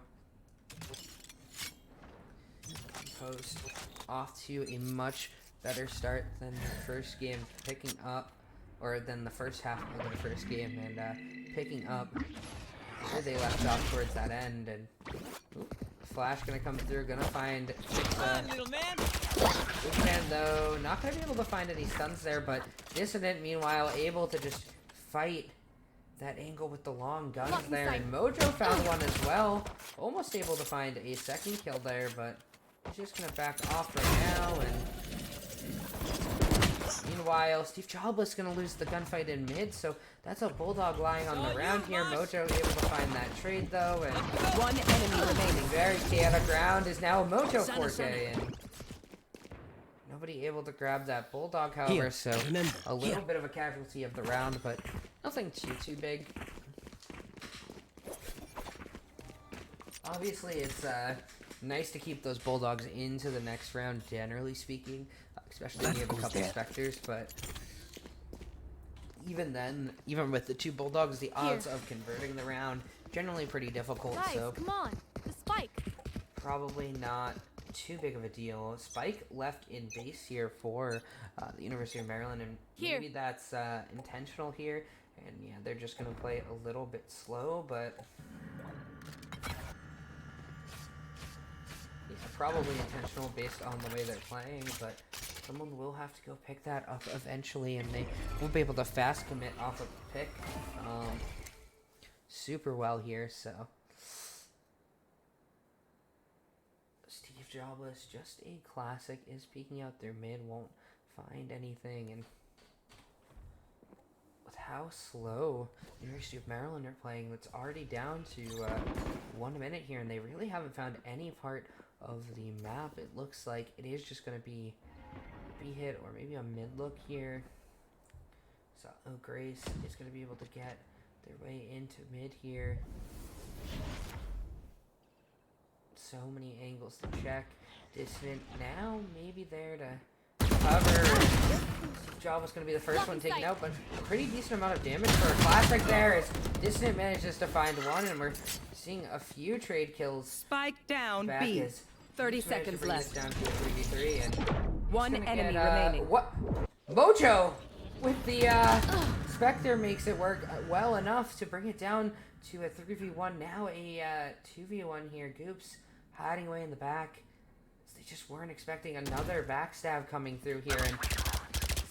Post off to a much better start than the first game, picking up, or than the first half of the first game, and picking up where they left off towards that end. And Flash gonna come through, gonna find Chixxa. Little man. Again, though, not gonna be able to find any stuns there, but Dissident, meanwhile, able to just fight that angle with the long guns there. And Mojo found one as well. Almost able to find a second kill there, but he's just gonna back off right now. And meanwhile, SteveJobless gonna lose the gunfight in mid, so that's a Bulldog lying on the ground here. Mojo able to find that trade though, and One enemy remaining. very chaotic round is now a Mojo 4K, and nobody able to grab that Bulldog, however, so a little bit of a casualty of the round, but nothing too big. Obviously, it's nice to keep those Bulldogs into the next round, generally speaking, especially when you have a couple Spectres, but even then, even with the 2 Bulldogs, the odds of converting the round generally pretty difficult, Guys, so come on. The spike. probably not too big of a deal. Spike left in base here for the University of Maryland, and maybe that's intentional here, and yeah, they're just going to play a little bit slow, but yeah, probably intentional based on the way they're playing, but someone will have to go pick that up eventually, and they won't be able to fast commit off of the pick super well here, so SteveJobless, just a classic, is peeking out their mid, won't find anything, and with how slow the University of Maryland are playing, it's already down to 1 minute here, and they really haven't found any part of the map. It looks like it is just going to be B-hit or maybe a mid-look here. So Grace is going to be able to get their way into mid here. So many angles to check. Dissident now maybe there to cover. SteveJobless was going to be the first one taken out, but pretty decent amount of damage for a Flash right there as Dissident manages to find one, and we're seeing a few trade kills. Spike down Back B. as 30 He's managed to seconds bring this left. down to a 3v3, and One gonna enemy get, remaining. What? Mojo with the Spectre makes it work well enough to bring it down to a 3v1. Now a 2v1 here. Goops hiding away in the back. They just weren't expecting another backstab coming through here, and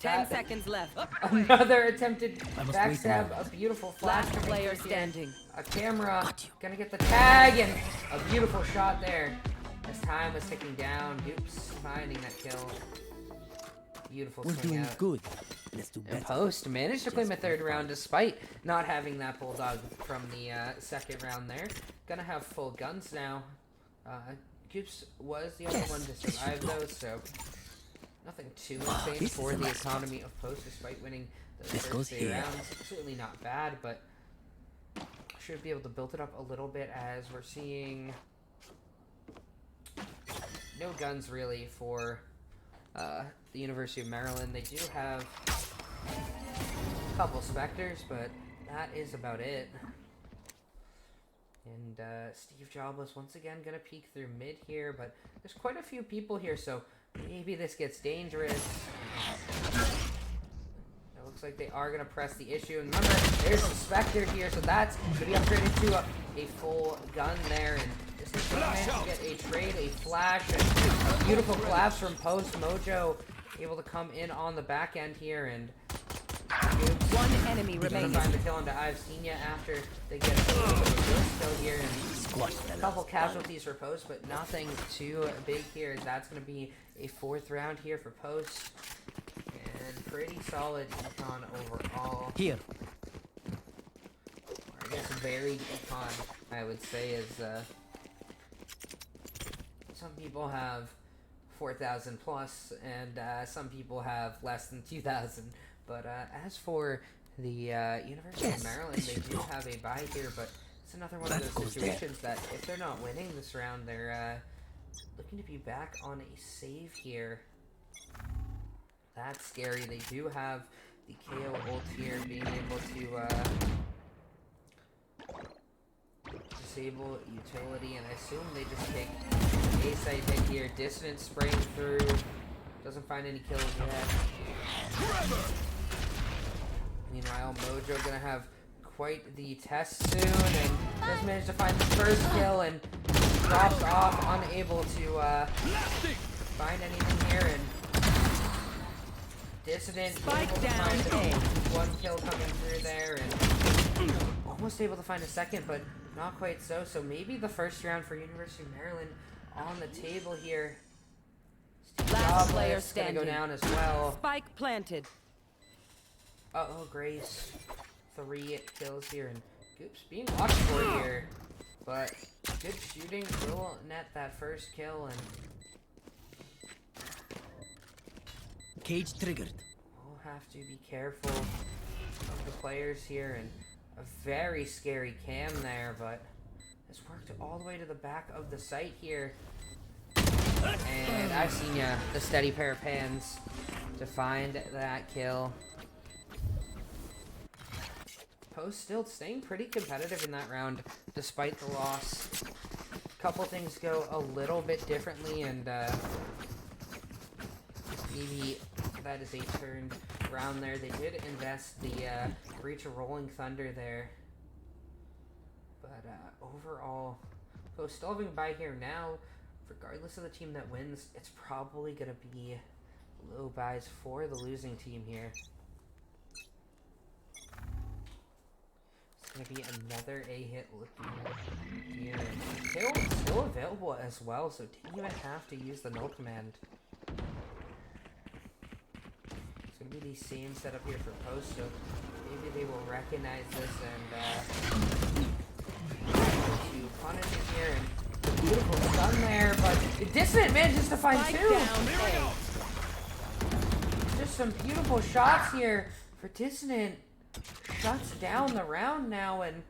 10 seconds left. another attempted backstab. A beautiful flash. Last coming player through here. standing. A camera gonna get the tag, and a beautiful shot there. As time was ticking down, Goops finding that kill. Beautiful We're swing doing out. good. Let's do And better. Post managed to claim a third round despite not having that Bulldog from the second round there. Gonna have full guns now. Goops was the only one to survive though, so nothing too insane This for is a the nice economy of Post despite winning those This first goes 3 here. rounds. Certainly not bad, but should be able to build it up a little bit as we're seeing no guns really for the University of Maryland. They do have a couple Spectres, but that is about it. And SteveJobless once again gonna peek through mid here, but there's quite a few people here, so maybe this gets dangerous. It looks like they are gonna press the issue, and remember, there's a Spectre here, so that's gonna be upgraded to a full gun there, and this is gonna manage to get a trade, a flash, and a beautiful collapse from Post. Mojo able to come in on the back end here, and Goops One enemy gonna remaining. find the kill into I've seen ya after they get a little bit of a burst kill here, and Squash a that couple up. casualties for Post, but nothing too big here. That's going to be a 4th round here for Post, and pretty solid econ overall. Here. We're varied econ, I would say, is some people have 4,000 plus, and some people have less than 2,000. But as for the University of Maryland, they do have a bye here, but it's another one of those situations that if they're not winning this round, they're looking to be back on a save here. That's scary. They do have the KO ult here, being able to disable utility, and I assume they just take a side hit here. Dissident spraying through, doesn't find any kills yet. Meanwhile, Mojo gonna have quite the test soon, and just managed to find the first kill and drops off, unable to find anything here, and Dissident Spike down find one kill coming through there, and almost able to find a second, but not quite so. So maybe the first round for University of Maryland on the table here. Last player Gonna standing. go down as well. Spike planted. Uh-oh, Grace. 3 kills here, and Goops being watched for here. But good shooting will net that first kill, and Cage triggered. we'll have to be careful of the players here, and a very scary cam there, but it's worked all the way to the back of the site here. And I've seen ya, the steady pair of pans to find that kill. Post still staying pretty competitive in that round, despite the loss. Couple things go a little bit differently, and maybe that is a turned round there. They did invest the breach of Rolling Thunder there, but overall, Post still having a bye here now. Regardless of the team that wins, it's probably gonna be low buys for the losing team here. It's gonna be another A-hit looking here. Kill still available as well, so didn't even have to use the null command. It's gonna be the same setup here for Post, so maybe they will recognize this and to punish it here. And beautiful stun there, but Dissident manages to find Spike two. down. Just some beautiful shots here for Dissident. Shuts down the round now, and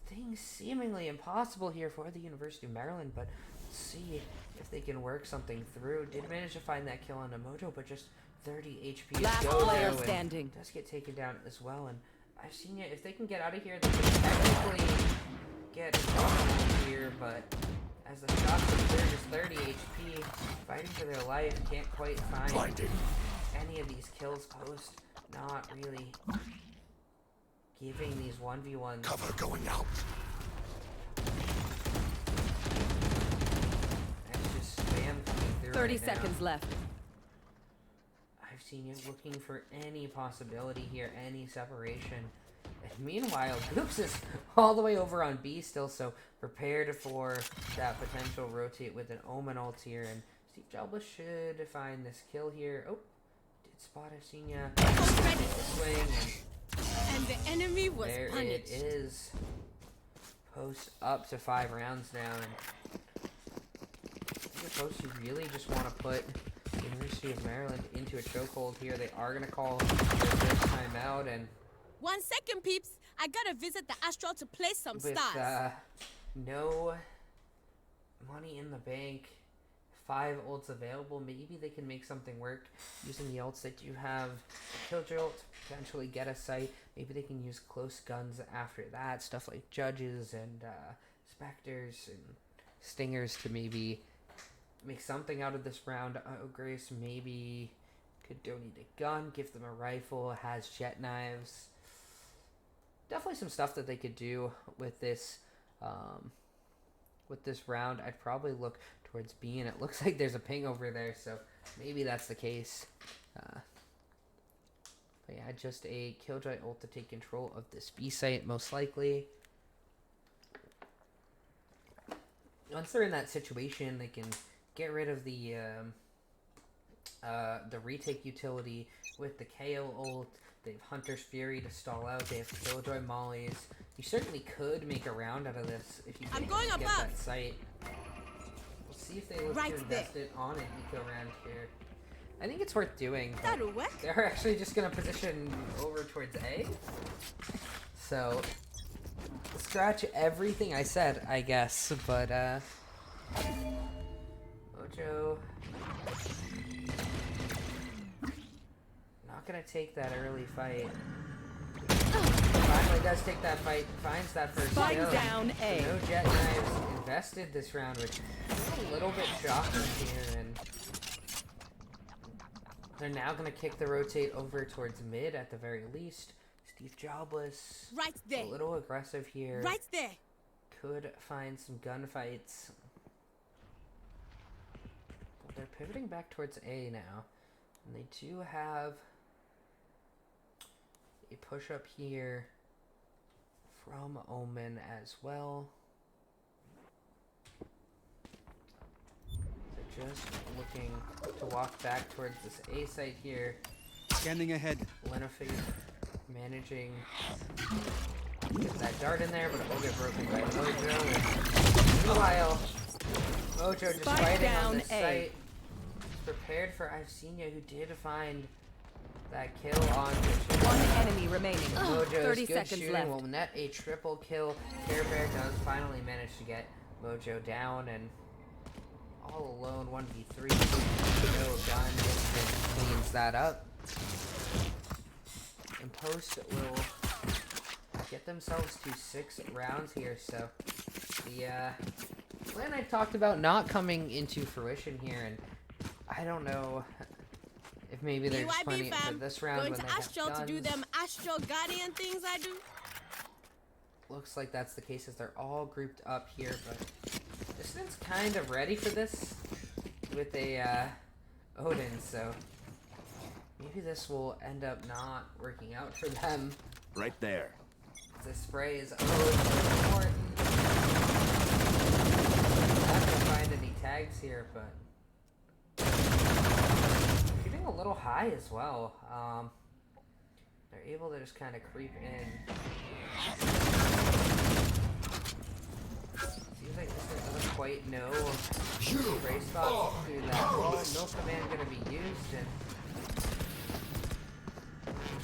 things seemingly impossible here for the University of Maryland, but let's see if they can work something through. Did manage to find that kill on the Mojo, but just 30 HP Last to go player though, standing. does get taken down as well, and I've seen it. If they can get out of here, they can technically get a here, but as the shots are clear, just 30 HP, fighting for their life, can't quite find any of these kills. Post not really giving these 1v1s. Cover going out. That's just spam coming through 30 right now. seconds left. I've seen you looking for any possibility here, any separation. And meanwhile, Goops is all the way over on B still, so prepared for that potential rotate with an Omen ult here. And SteveJobless should find this kill here. Oh, did spot. I've seen ya. Swing, And the enemy was there punished. it is. Post up to 5 rounds now. And I think Post, you really just want to put University of Maryland into a chokehold here. They are going to call their first time out, and 1 second, peeps. I gotta visit the Astral to play some with stars. no money in the bank, 5 ults available, maybe they can make something work using the ults that you have. Killjoy ult to potentially get a sight. Maybe they can use close guns after that, stuff like Judges and Spectres and Stingers to maybe make something out of this round. Grace maybe could donate a gun, give them a rifle, has jet knives. Definitely some stuff that they could do with this round. I'd probably look towards B, and it looks like there's a ping over there, so maybe that's the case. But yeah, just a Killjoy ult to take control of this B site, most likely. Once they're in that situation, they can get rid of the retake utility with the KO ult. They have Hunter's Fury to stall out. They have Killjoy Mollies. You certainly could make a round out of this if you could get that site. We'll see if they look to invest it on an eco round here. I think it's worth doing. That'll work. They're actually just going to position over towards A. So, scratch everything I said, I guess. But, Mojo... not going to take that early fight. Finally does take that fight, finds that first kill. Down A. No jet knives invested this round, which is a little bit shocking here, and they're now going to kick the rotate over towards mid at the very least. SteveJobless, Right there. a little aggressive here. Right there. Could find some gunfights. But they're pivoting back towards A now, and they do have a push up here from Omen as well. So just looking to walk back towards this A site here. Scanning ahead. Lenafig managing to get that dart in there, but it will get broken by Mojo. Meanwhile, Mojo just fighting on this site. He's prepared for I've seen you, who did find that kill on One enemy remaining. Mojo's 30 good seconds shooting left. will net a triple kill. Care Bear does finally manage to get Mojo down, and all alone 1v3. No gun. Dissident cleans that up. And Post will get themselves to 6 rounds here, so the plan I talked about not coming into fruition here, and I don't know if maybe they're just planning it for this round Going when to they have Astral guns. to do them Astral Guardian things I do. Looks like that's the case as they're all grouped up here, but Dissident's kind of ready for this with a Odin, so maybe this will end up not working out for them. Right there. The spray is important. Not gonna find any tags here, but shooting a little high as well. They're able to just kind of creep in. Seems like this doesn't quite know spray spots through that wall. No command gonna be used, and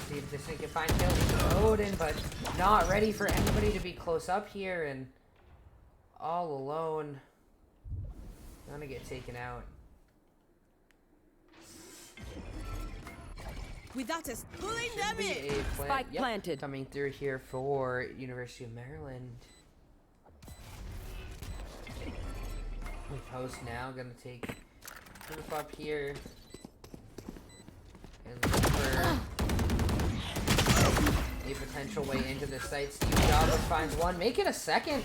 see if Dissident can find kills. Odin, but not ready for anybody to be close up here, and all alone. Gonna get taken out. Without us pulling Should them be in. a plant. Spike Yep, planted. coming through here for University of Maryland. We post now, gonna take proof up here. And look for a potential way into the site. SteveJobless finds one, make it a second.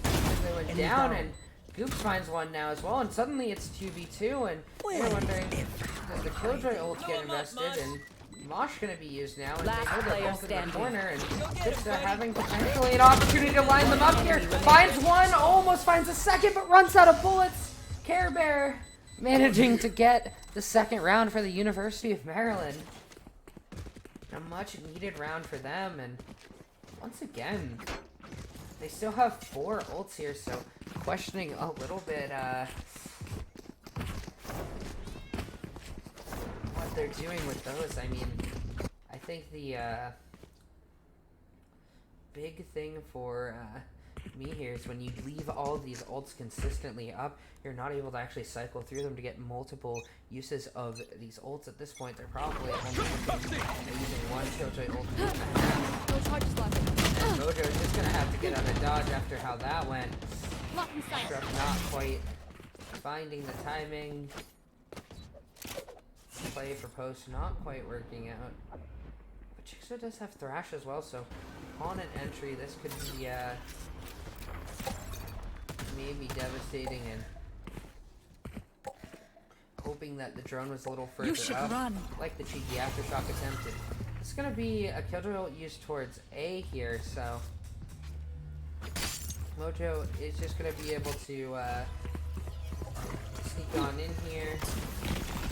They went down, and Goops finds one now as well, and suddenly it's 2v2, and they're wondering, does the Killjoy ult get invested, and Mosh gonna be used now, and Last they know they're player both in standing. the corner, and Chixxa having potentially an opportunity to line them up here. Finds one, almost finds a second, but runs out of bullets. Care Bear managing to get the second round for the University of Maryland. A much needed round for them, and once again, they still have 4 ults here, so questioning a little bit what they're doing with those. I mean, I think the big thing for me here is when you leave all of these ults consistently up, you're not able to actually cycle through them to get multiple uses of these ults. At this point, they're probably only using one Killjoy ult. No charges left. Mojo is just gonna have to get out of dodge after how that went. Lock in sight. Struck not quite finding the timing. Play for post not quite working out. But Chixxa does have Thrash as well, so on an entry, this could be maybe devastating, and hoping that the drone was a little further up. Like the cheeky aftershock attempted. It's gonna be a Killjoy ult used towards A here, so Mojo is just gonna be able to sneak on in here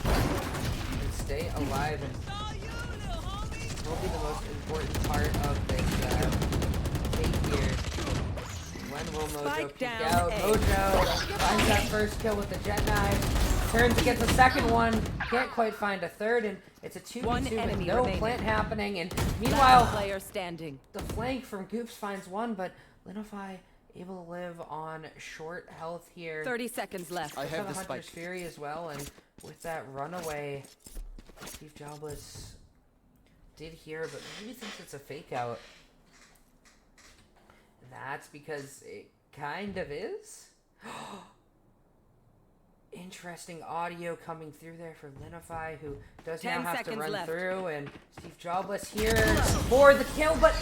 and stay alive and will be the most important part of this fate here. When will Mojo Spike peek down out? A. Mojo finds that first kill with the jet knife. Turns to get the second one. Can't quite find a third, and it's a 2v2 One with enemy no remaining. plant happening. And Last meanwhile, player standing. the flank from Goops finds one, but Linify able to live on short health here. 30 seconds left. I Got have a the Hunter's spike. Fury as well, and with that runaway, SteveJobless did hear, but maybe thinks it's a fake out. And that's because it kind of is. Interesting audio coming through there for Linify, who does now 10 have to seconds run left. through, and SteveJobless here for the kill, but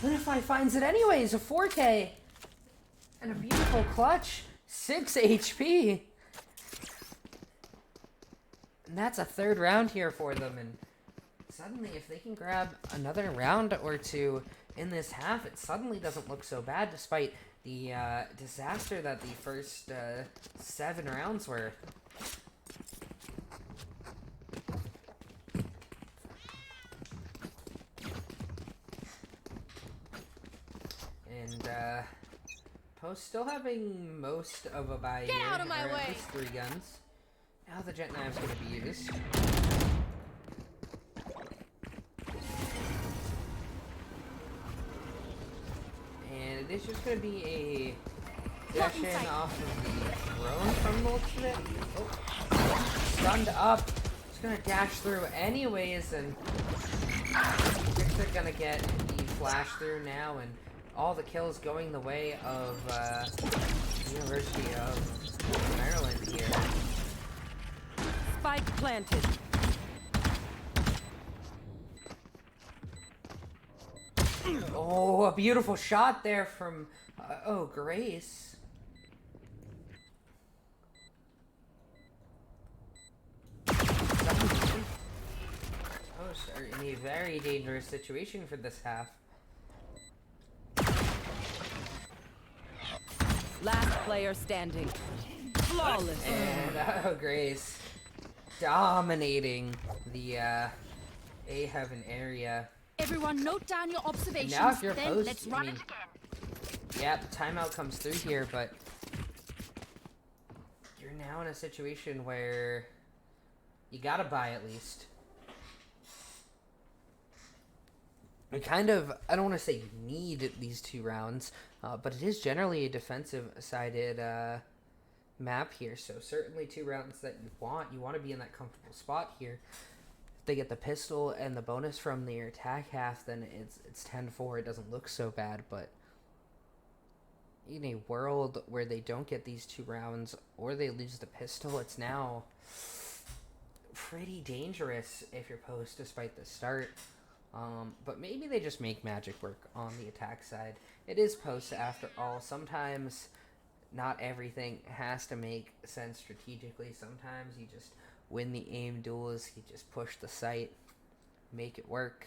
Linify finds it anyways, a 4K. And a beautiful clutch, 6 HP. And that's a third round here for them, and suddenly if they can grab another round or two in this half, it suddenly doesn't look so bad despite the disaster that the first 7 rounds were. And Post still having most of a buy Get here, out of my or at way. least 3 guns. Now the jet knife's going to be used. And it is just going to be a dash in off of the drone from the looks of it. Oh, stunned up. Just going to dash through anyways, and Chixxa going to get the flash through now, and all the kills going the way of University of Maryland here. Spike planted. Oh, a beautiful shot there from, Grace. Posts are in a very dangerous situation for this half. Last player standing. Flawless. And, Grace dominating the, A heaven area. Everyone note down your observations. Now if you're then post, let's I run mean, it again. yeah, the timeout comes through here, but you're now in a situation where you gotta buy at least. You kind of, I don't want to say you need these 2 rounds, but it is generally a defensive-sided map here, so certainly 2 rounds that you want. You want to be in that comfortable spot here. If they get the pistol and the bonus from their attack half, then it's 10-4. It doesn't look so bad, but in a world where they don't get these 2 rounds or they lose the pistol, it's now pretty dangerous if you're post despite the start. But maybe they just make magic work on the attack side. It is post after all. Sometimes not everything has to make sense strategically. Sometimes you just win the aim duels, you just push the site, make it work.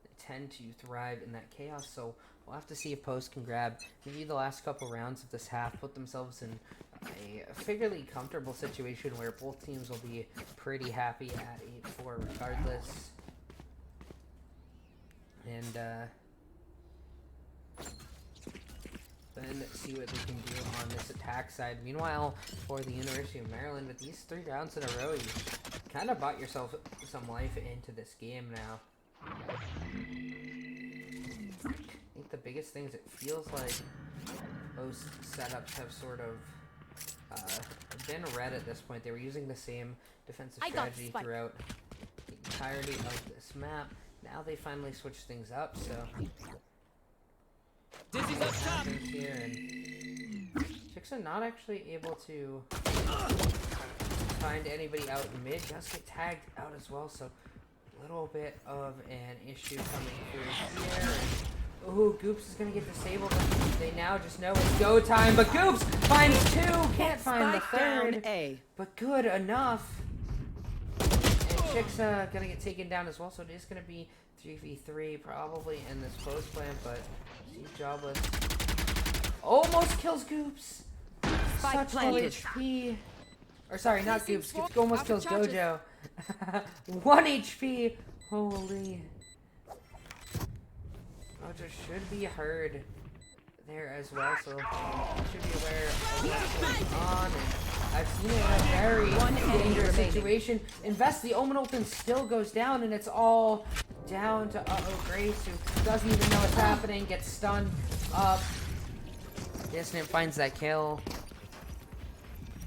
They tend to thrive in that chaos, so we'll have to see if Post can grab maybe the last couple rounds of this half, put themselves in a fairly comfortable situation where both teams will be pretty happy at 8-4 regardless. And then see what they can do on this attack side. Meanwhile, for the University of Maryland, with these 3 rounds in a row, you kind of bought yourself some life into this game now. I think the biggest things, it feels like most setups have sort of been red at this point. They were using the same defensive strategy throughout the entirety of this map. Now they finally switched things up, so Dizzy's up top. here, and Chixxa not actually able to find anybody out in mid. Just get tagged out as well, so a little bit of an issue coming through here. Ooh, Goops is gonna get disabled. They now just know it's go time, but Goops finds 2, can't find the Spike third, down A. but good enough. And Chixxa gonna get taken down as well, so it is gonna be 3v3 probably in this post plan, but SteveJobless almost kills Goops. Spike Such low planted. HP. Or sorry, not Goops. Goops almost kills Gojo. 1 HP. Holy. Mojo should be heard there as well, so you should be aware of what's going on. And I've seen it in a very dangerous situation. Invest, the Omen Open still goes down, and it's all down to Grace, who doesn't even know what's happening, gets stunned up. Dissident finds that kill.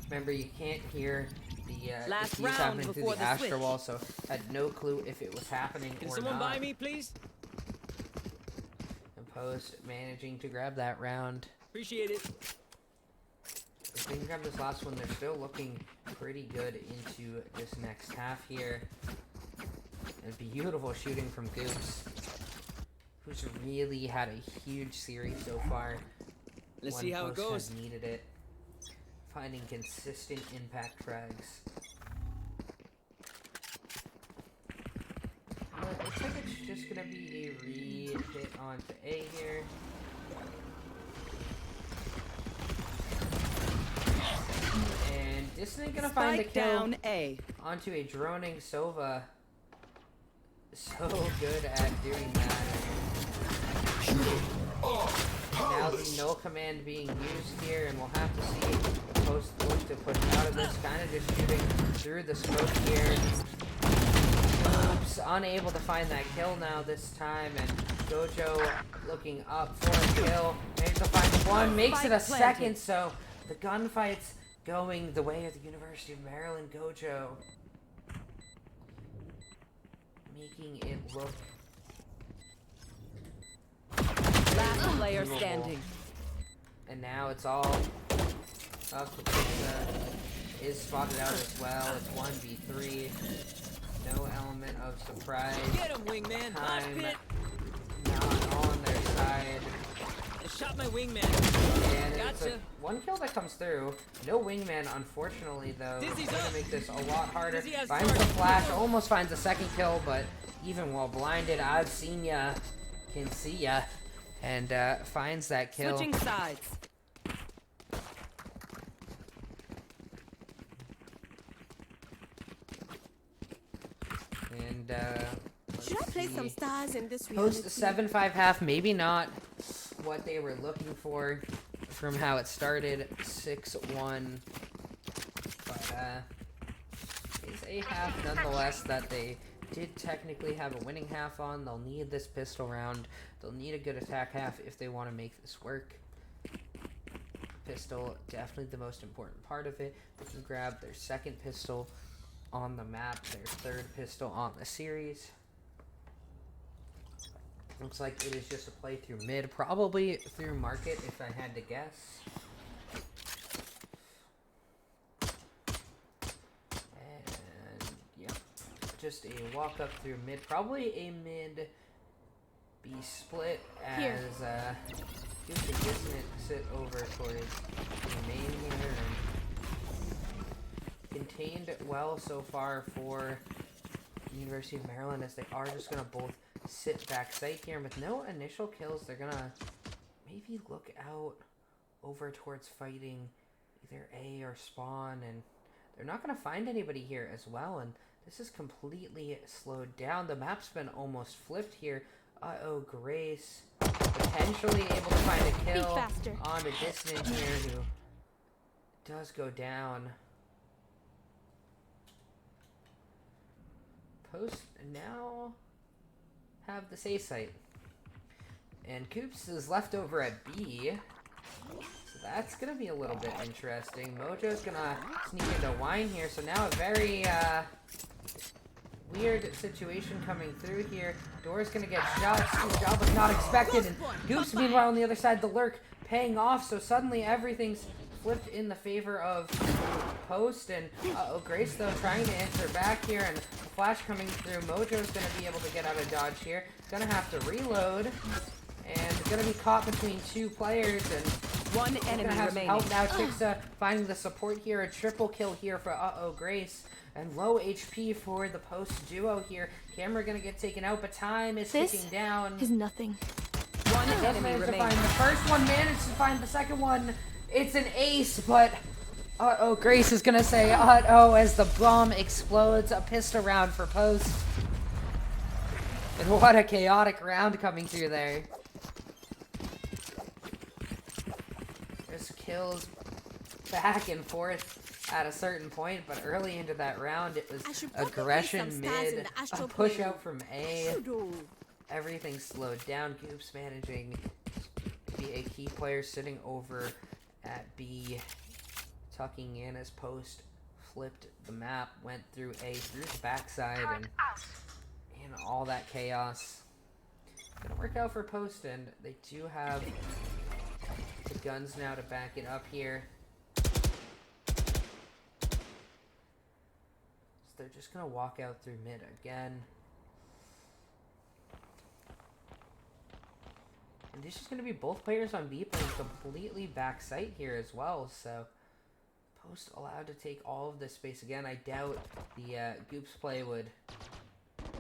Remember, you can't hear the Last defuse round happening through before the the Astro switch. Wall, so had no clue if it was happening Can or someone not. buy me, please? And Post managing to grab that round. Appreciate it. If they can grab this last one, they're still looking pretty good into this next half here. And beautiful shooting from Goops, who's really had a huge series so far. Let's When see how it Post goes. has needed it. Finding consistent impact frags. It looks like it's just gonna be a re-hit onto A here. And Dissident gonna find the Spike kill down A. onto a droning Sova. So good at doing that. Now the no command being used here, and we'll have to see Post look to push out of this, kind of just shooting through the smoke here. Oops, unable to find that kill now this time, and Gojo looking up for a kill. Managed to find one, makes it a second, so the gunfight's going the way of the University of Maryland Gojo. Making it look Last player standing. and now it's all up to Chixxa. Is spotted out as well. It's 1v3. No element of surprise. Get him, wingman. Mosh Time pit. not on their side. I shot my wingman. And it's a Gotcha. one kill that comes through. No wingman, unfortunately, though. Dizzy's It's gonna up. make this a lot harder. Dizzy has Finds the target. flash, almost finds a second kill, but even while blinded, I've seen ya, can see ya, and finds that kill. Switching sides. And Should I let's play see. some stars in this reality? Post 7-5 half, maybe not what they were looking for from how it started, 6-1, but it's a half nonetheless that they did technically have a winning half on. They'll need this pistol round. They'll need a good attack half if they want to make this work. Pistol, definitely the most important part of it. They can grab their second pistol on the map, their third pistol on the series. Looks like it is just a play through mid, probably through market if I had to guess. And yeah, just a walk up through mid, probably a mid B split as Goops and Dissident sit over towards the main here, and contained well so far for University of Maryland, as they are just gonna both sit back site here, and with no initial kills, they're gonna maybe look out over towards fighting either A or spawn, and they're not gonna find anybody here as well, and this is completely slowed down. The map's been almost flipped here. Grace potentially able to find a kill faster. on a Dissident here, who does go down. Post now have the safe site, and Goops is left over at B, so that's gonna be a little bit interesting. Mojo's gonna sneak into Wine here, so now a very weird situation coming through here. Door's gonna get shot. SteveJobless not expected, and Goops meanwhile on the other side, the lurk paying off, so suddenly everything's flipped in the favor of Post, and Grace though trying to answer back here, and the flash coming through. Mojo's gonna be able to get out of dodge here. Gonna have to reload, and gonna be caught between two players, and One gonna enemy have some remaining. help now. Chixxa finding the support here. A triple kill here for Grace, and low HP for the Post duo here. Camera gonna get taken out, but time is This ticking down. is nothing. One Just enemy managed to remaining. find the first one, managed to find the second one. It's an ace, but Uh-oh, Grace is gonna say uh-oh as the bomb explodes. A pistol round for Post. And what a chaotic round coming through there. There's kills back and forth at a certain point, but early into that round it was aggression mid, a push out from A. Everything slowed down. Goops managing to be a key player sitting over at B, tucking in as Post flipped the map, went through A, through the backside, and all that chaos. Gonna work out for Post, and they do have the guns now to back it up here. So they're just gonna walk out through mid again. And this is gonna be both players on B playing completely back site here as well, so Post allowed to take all of this space again. I doubt the Goops play would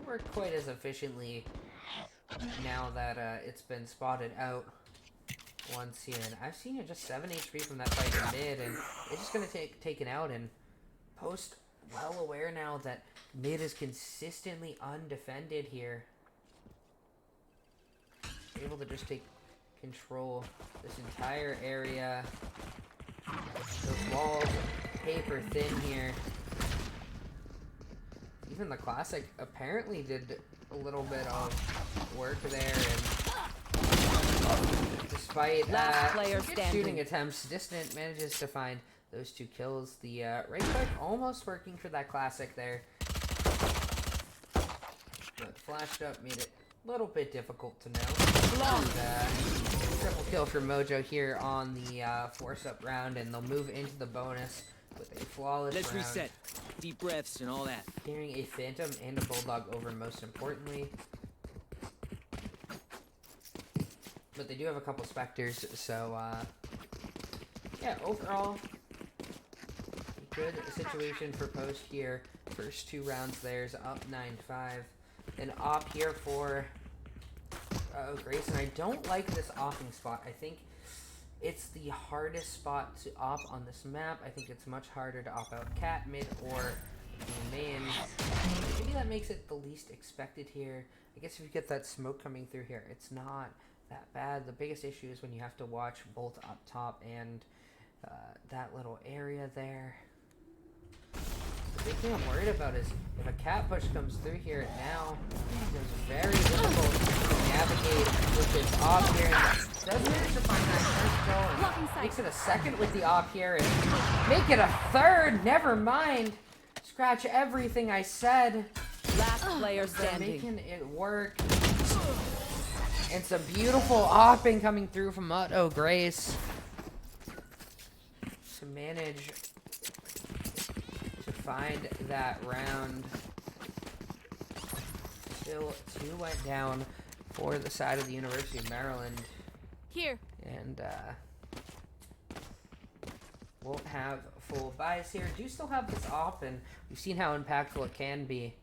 work quite as efficiently now that it's been spotted out once here. And I've seen it just 7 HP from that fight in mid, and it's just gonna take taken out. And Post well aware now that mid is consistently undefended here. Able to just take control this entire area. Those walls paper thin here. Even the Classic apparently did a little bit of work there, and despite shooting attempts, Dissident manages to find those 2 kills. The right click almost working for that Classic there, but flashed up made it a little bit difficult to know. And, triple kill for Mojo here on the force-up round, and they'll move into the bonus with a flawless round. Let's reset. Deep breaths and all that. Clearing a Phantom and a Bulldog over, most importantly. But they do have a couple Spectres, so, yeah, overall, good situation for Post here. First 2 rounds there's up 9-5. An op here for Grace, and I don't like this opping spot. I think it's the hardest spot to op on this map. I think it's much harder to op out cat, mid, or main. Maybe that makes it the least expected here. I guess if you get that smoke coming through here, it's not that bad. The biggest issue is when you have to watch both up top and that little area there. The big thing I'm worried about is if a cat push comes through here now, it's very difficult to navigate with this op here. And does manage to find that first kill and makes it a second with the op here and make it a third. Never mind. Scratch everything I said. Last player standing. Making it work. And some beautiful opping coming through from Mojo Grace to manage to find that round. Still 2 went down for the side of the University of Maryland. Here. And won't have full buys here. Do still have this op, and we've seen how impactful it can be.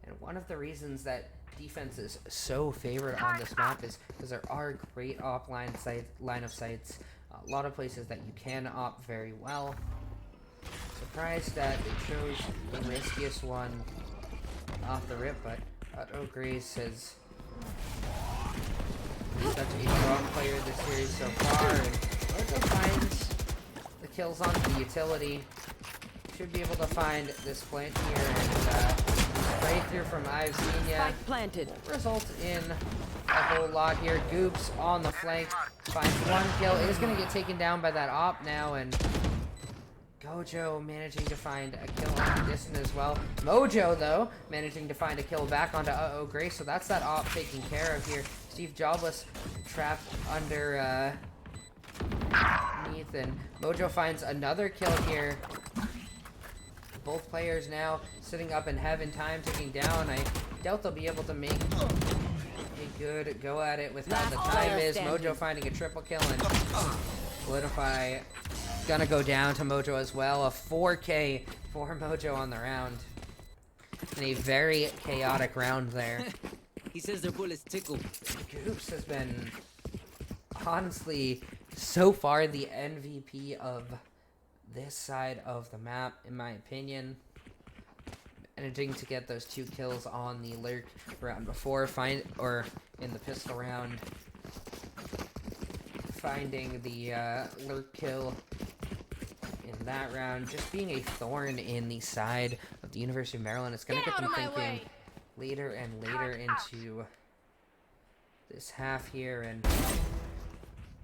And one of the reasons that defense is so favored on this map is because there are great op line of sights. A lot of places that you can op very well. Surprised that they chose the riskiest one off the rip, but Grace has such a strong player this series so far, and Mojo finds the kills onto the utility. Should be able to find this plant here, and breakthrough from I've seen ya. Planted. Result in a whole lot here. Goops on the flank finds 1 kill. It is going to get taken down by that op now, and Gojo managing to find a kill on Dissident as well. Mojo, though, managing to find a kill back onto Grace, so that's that op taken care of here. SteveJobless trapped under underneath, and Mojo finds another kill here. Both players now sitting up in heaven, time ticking down. I doubt they'll be able to make a good go at it with how the time is. Mojo finding a triple kill, and Solidify gonna go down to Mojo as well. A 4K for Mojo on the round. In a very chaotic round there. He says their bullets tickle. Goops has been honestly so far the MVP of this side of the map, in my opinion. Managing to get those 2 kills on the lurk round before, in the pistol round. Finding the lurk kill in that round, just being a thorn in the side of the University of Maryland. It's going to get them thinking later and later into this half here. And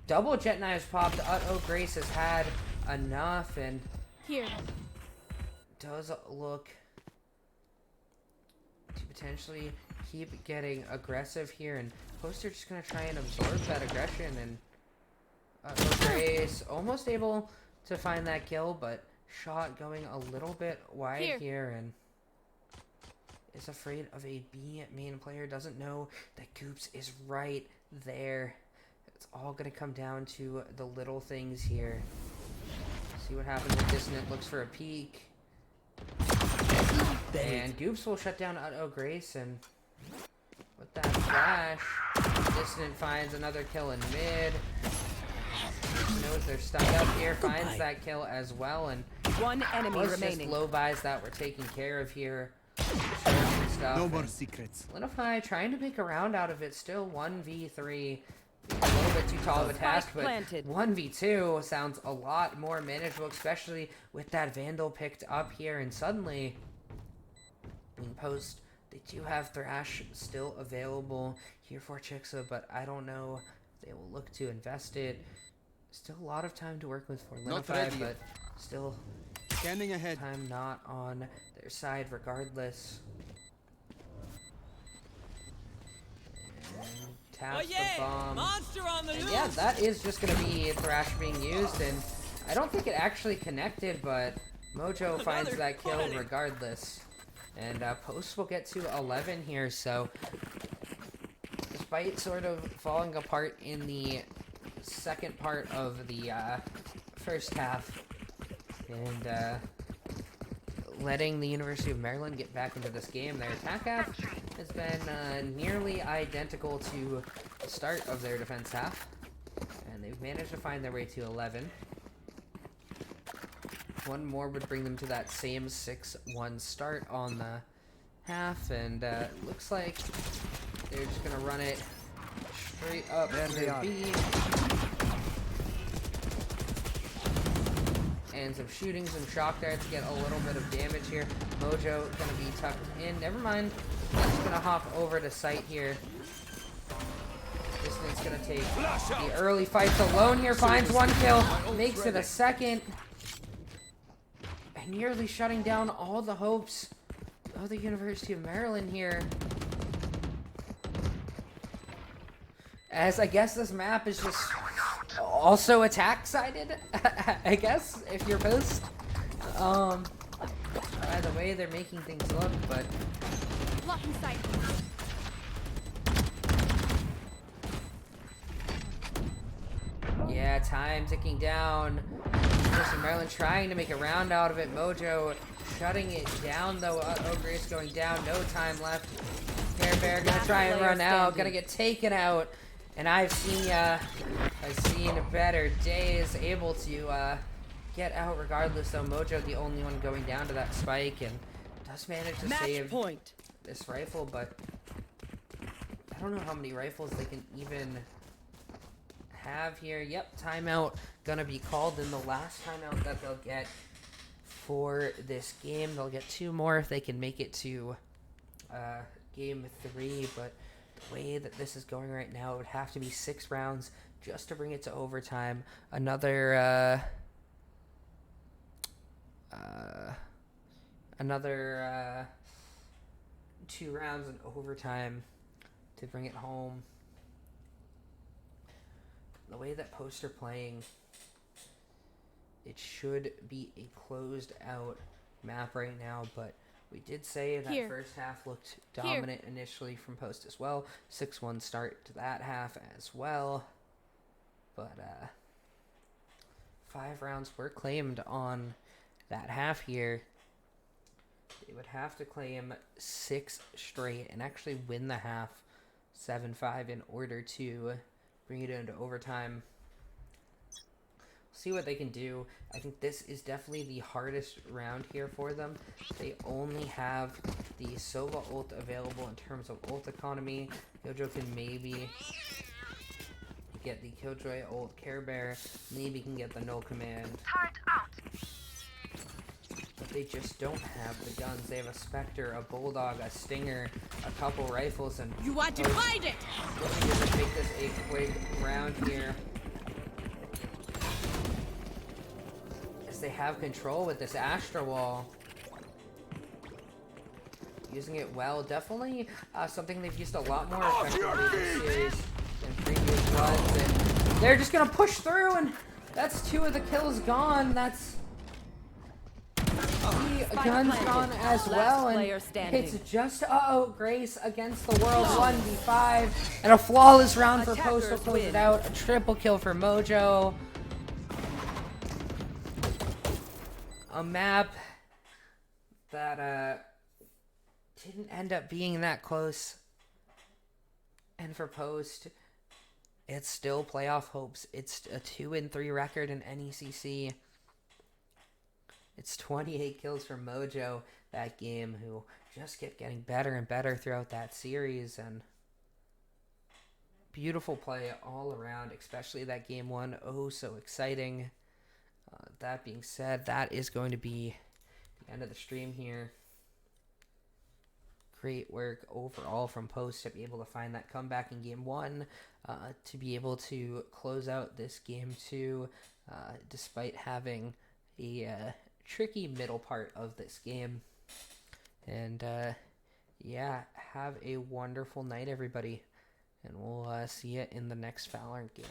double jet knives popped. Grace has had enough and Here. does look to potentially keep getting aggressive here. And Poster just going to try and absorb that aggression. And Grace almost able to find that kill, but shot going a little bit wide here, and is afraid of a B main player. Doesn't know that Goops is right there. It's all going to come down to the little things here. See what happens with Dissident. Looks for a peek. And Goops will shut down Grace, and with that flash, Dissident finds another kill in mid. Knows they're stuck up here, finds that kill as well, and one enemy remaining. Just low buys that were taken care of here. No more secrets. Linify trying to make a round out of it. Still 1v3. A little bit too tall of a task, but 1v2 sounds a lot more manageable, especially with that Vandal picked up here. And suddenly, being post, they do have Thrash still available here for Chixxa, but I don't know if they will look to invest it. Still a lot of time to work with for Linify, but still scanning ahead. Time not on their side regardless. And taps the bomb. Monster on the loose. Yeah, that is just going to be Thrash being used, and I don't think it actually connected, but Mojo finds that kill regardless. And Post will get to 11 here, so despite sort of falling apart in the second part of the first half and letting the University of Maryland get back into this game, their attack half has been nearly identical to the start of their defense half, and they've managed to find their way to 11. One more would bring them to that same 6-1 start on the half, and looks like they're just gonna run it straight up to B. And some shooting, some shock darts get a little bit of damage here. Mojo gonna be tucked in. Never mind. Just gonna hop over to site here. Dissident's gonna take the early fights alone here. Finds one kill. Makes it a second. And nearly shutting down all the hopes of the University of Maryland here. As I guess this map is just also attack-sided, I guess, if you're post. By the way they're making things look, but... Blocking sight. Yeah, time ticking down. University of Maryland trying to make a round out of it. Mojo shutting it down, though. Grace going down. No time left. Care Bear gonna try and run out. Gonna get taken out. And I've seen better days. Able to get out regardless, though. Mojo the only one going down to that spike, and does manage to save this rifle, but I don't know how many rifles they can even have here. Yep, timeout gonna be called, and the last timeout that they'll get for this game. They'll get 2 more if they can make it to game 3, but the way that this is going right now, it would have to be 6 rounds just to bring it to overtime. Another 2 rounds in overtime to bring it home. The way that Post are playing, it should be a closed out map right now, but we did say that first half looked dominant initially from Post as well. 6-1 start to that half as well. But 5 rounds were claimed on that half here. They would have to claim 6 straight and actually win the half 7-5 in order to bring it into overtime. see what they can do. I think this is definitely the hardest round here for them. They only have the Sova ult available in terms of ult economy. Mojo can maybe get the Killjoy ult, Care Bear, maybe can get the no command. But they just don't have the guns. They have a Spectre, a Bulldog, a Stinger, a couple rifles, and You are divided! looking to make this a quick round here. As they have control with this Astra Wall. Using it well. Definitely something they've used a lot more effectively this series than previous ones. And they're just going to push through, and that's 2 of the kills gone. That's... the gun's gone as well, and it's just, Grace against the world, 1v5, and a flawless round for Post to close it out, a triple kill for Mojo. A map that, didn't end up being that close, and for Post, it's still playoff hopes. It's a 2-3 record in NECC. It's 28 kills for Mojo that game, who just kept getting better and better throughout that series. And beautiful play all around, especially that game 1. Oh, so exciting. That being said, that is going to be the end of the stream here. Great work overall from Post to be able to find that comeback in game 1, to be able to close out this game 2, despite having a... tricky middle part of this game. And yeah, have a wonderful night, everybody, and we'll see you in the next Valorant game.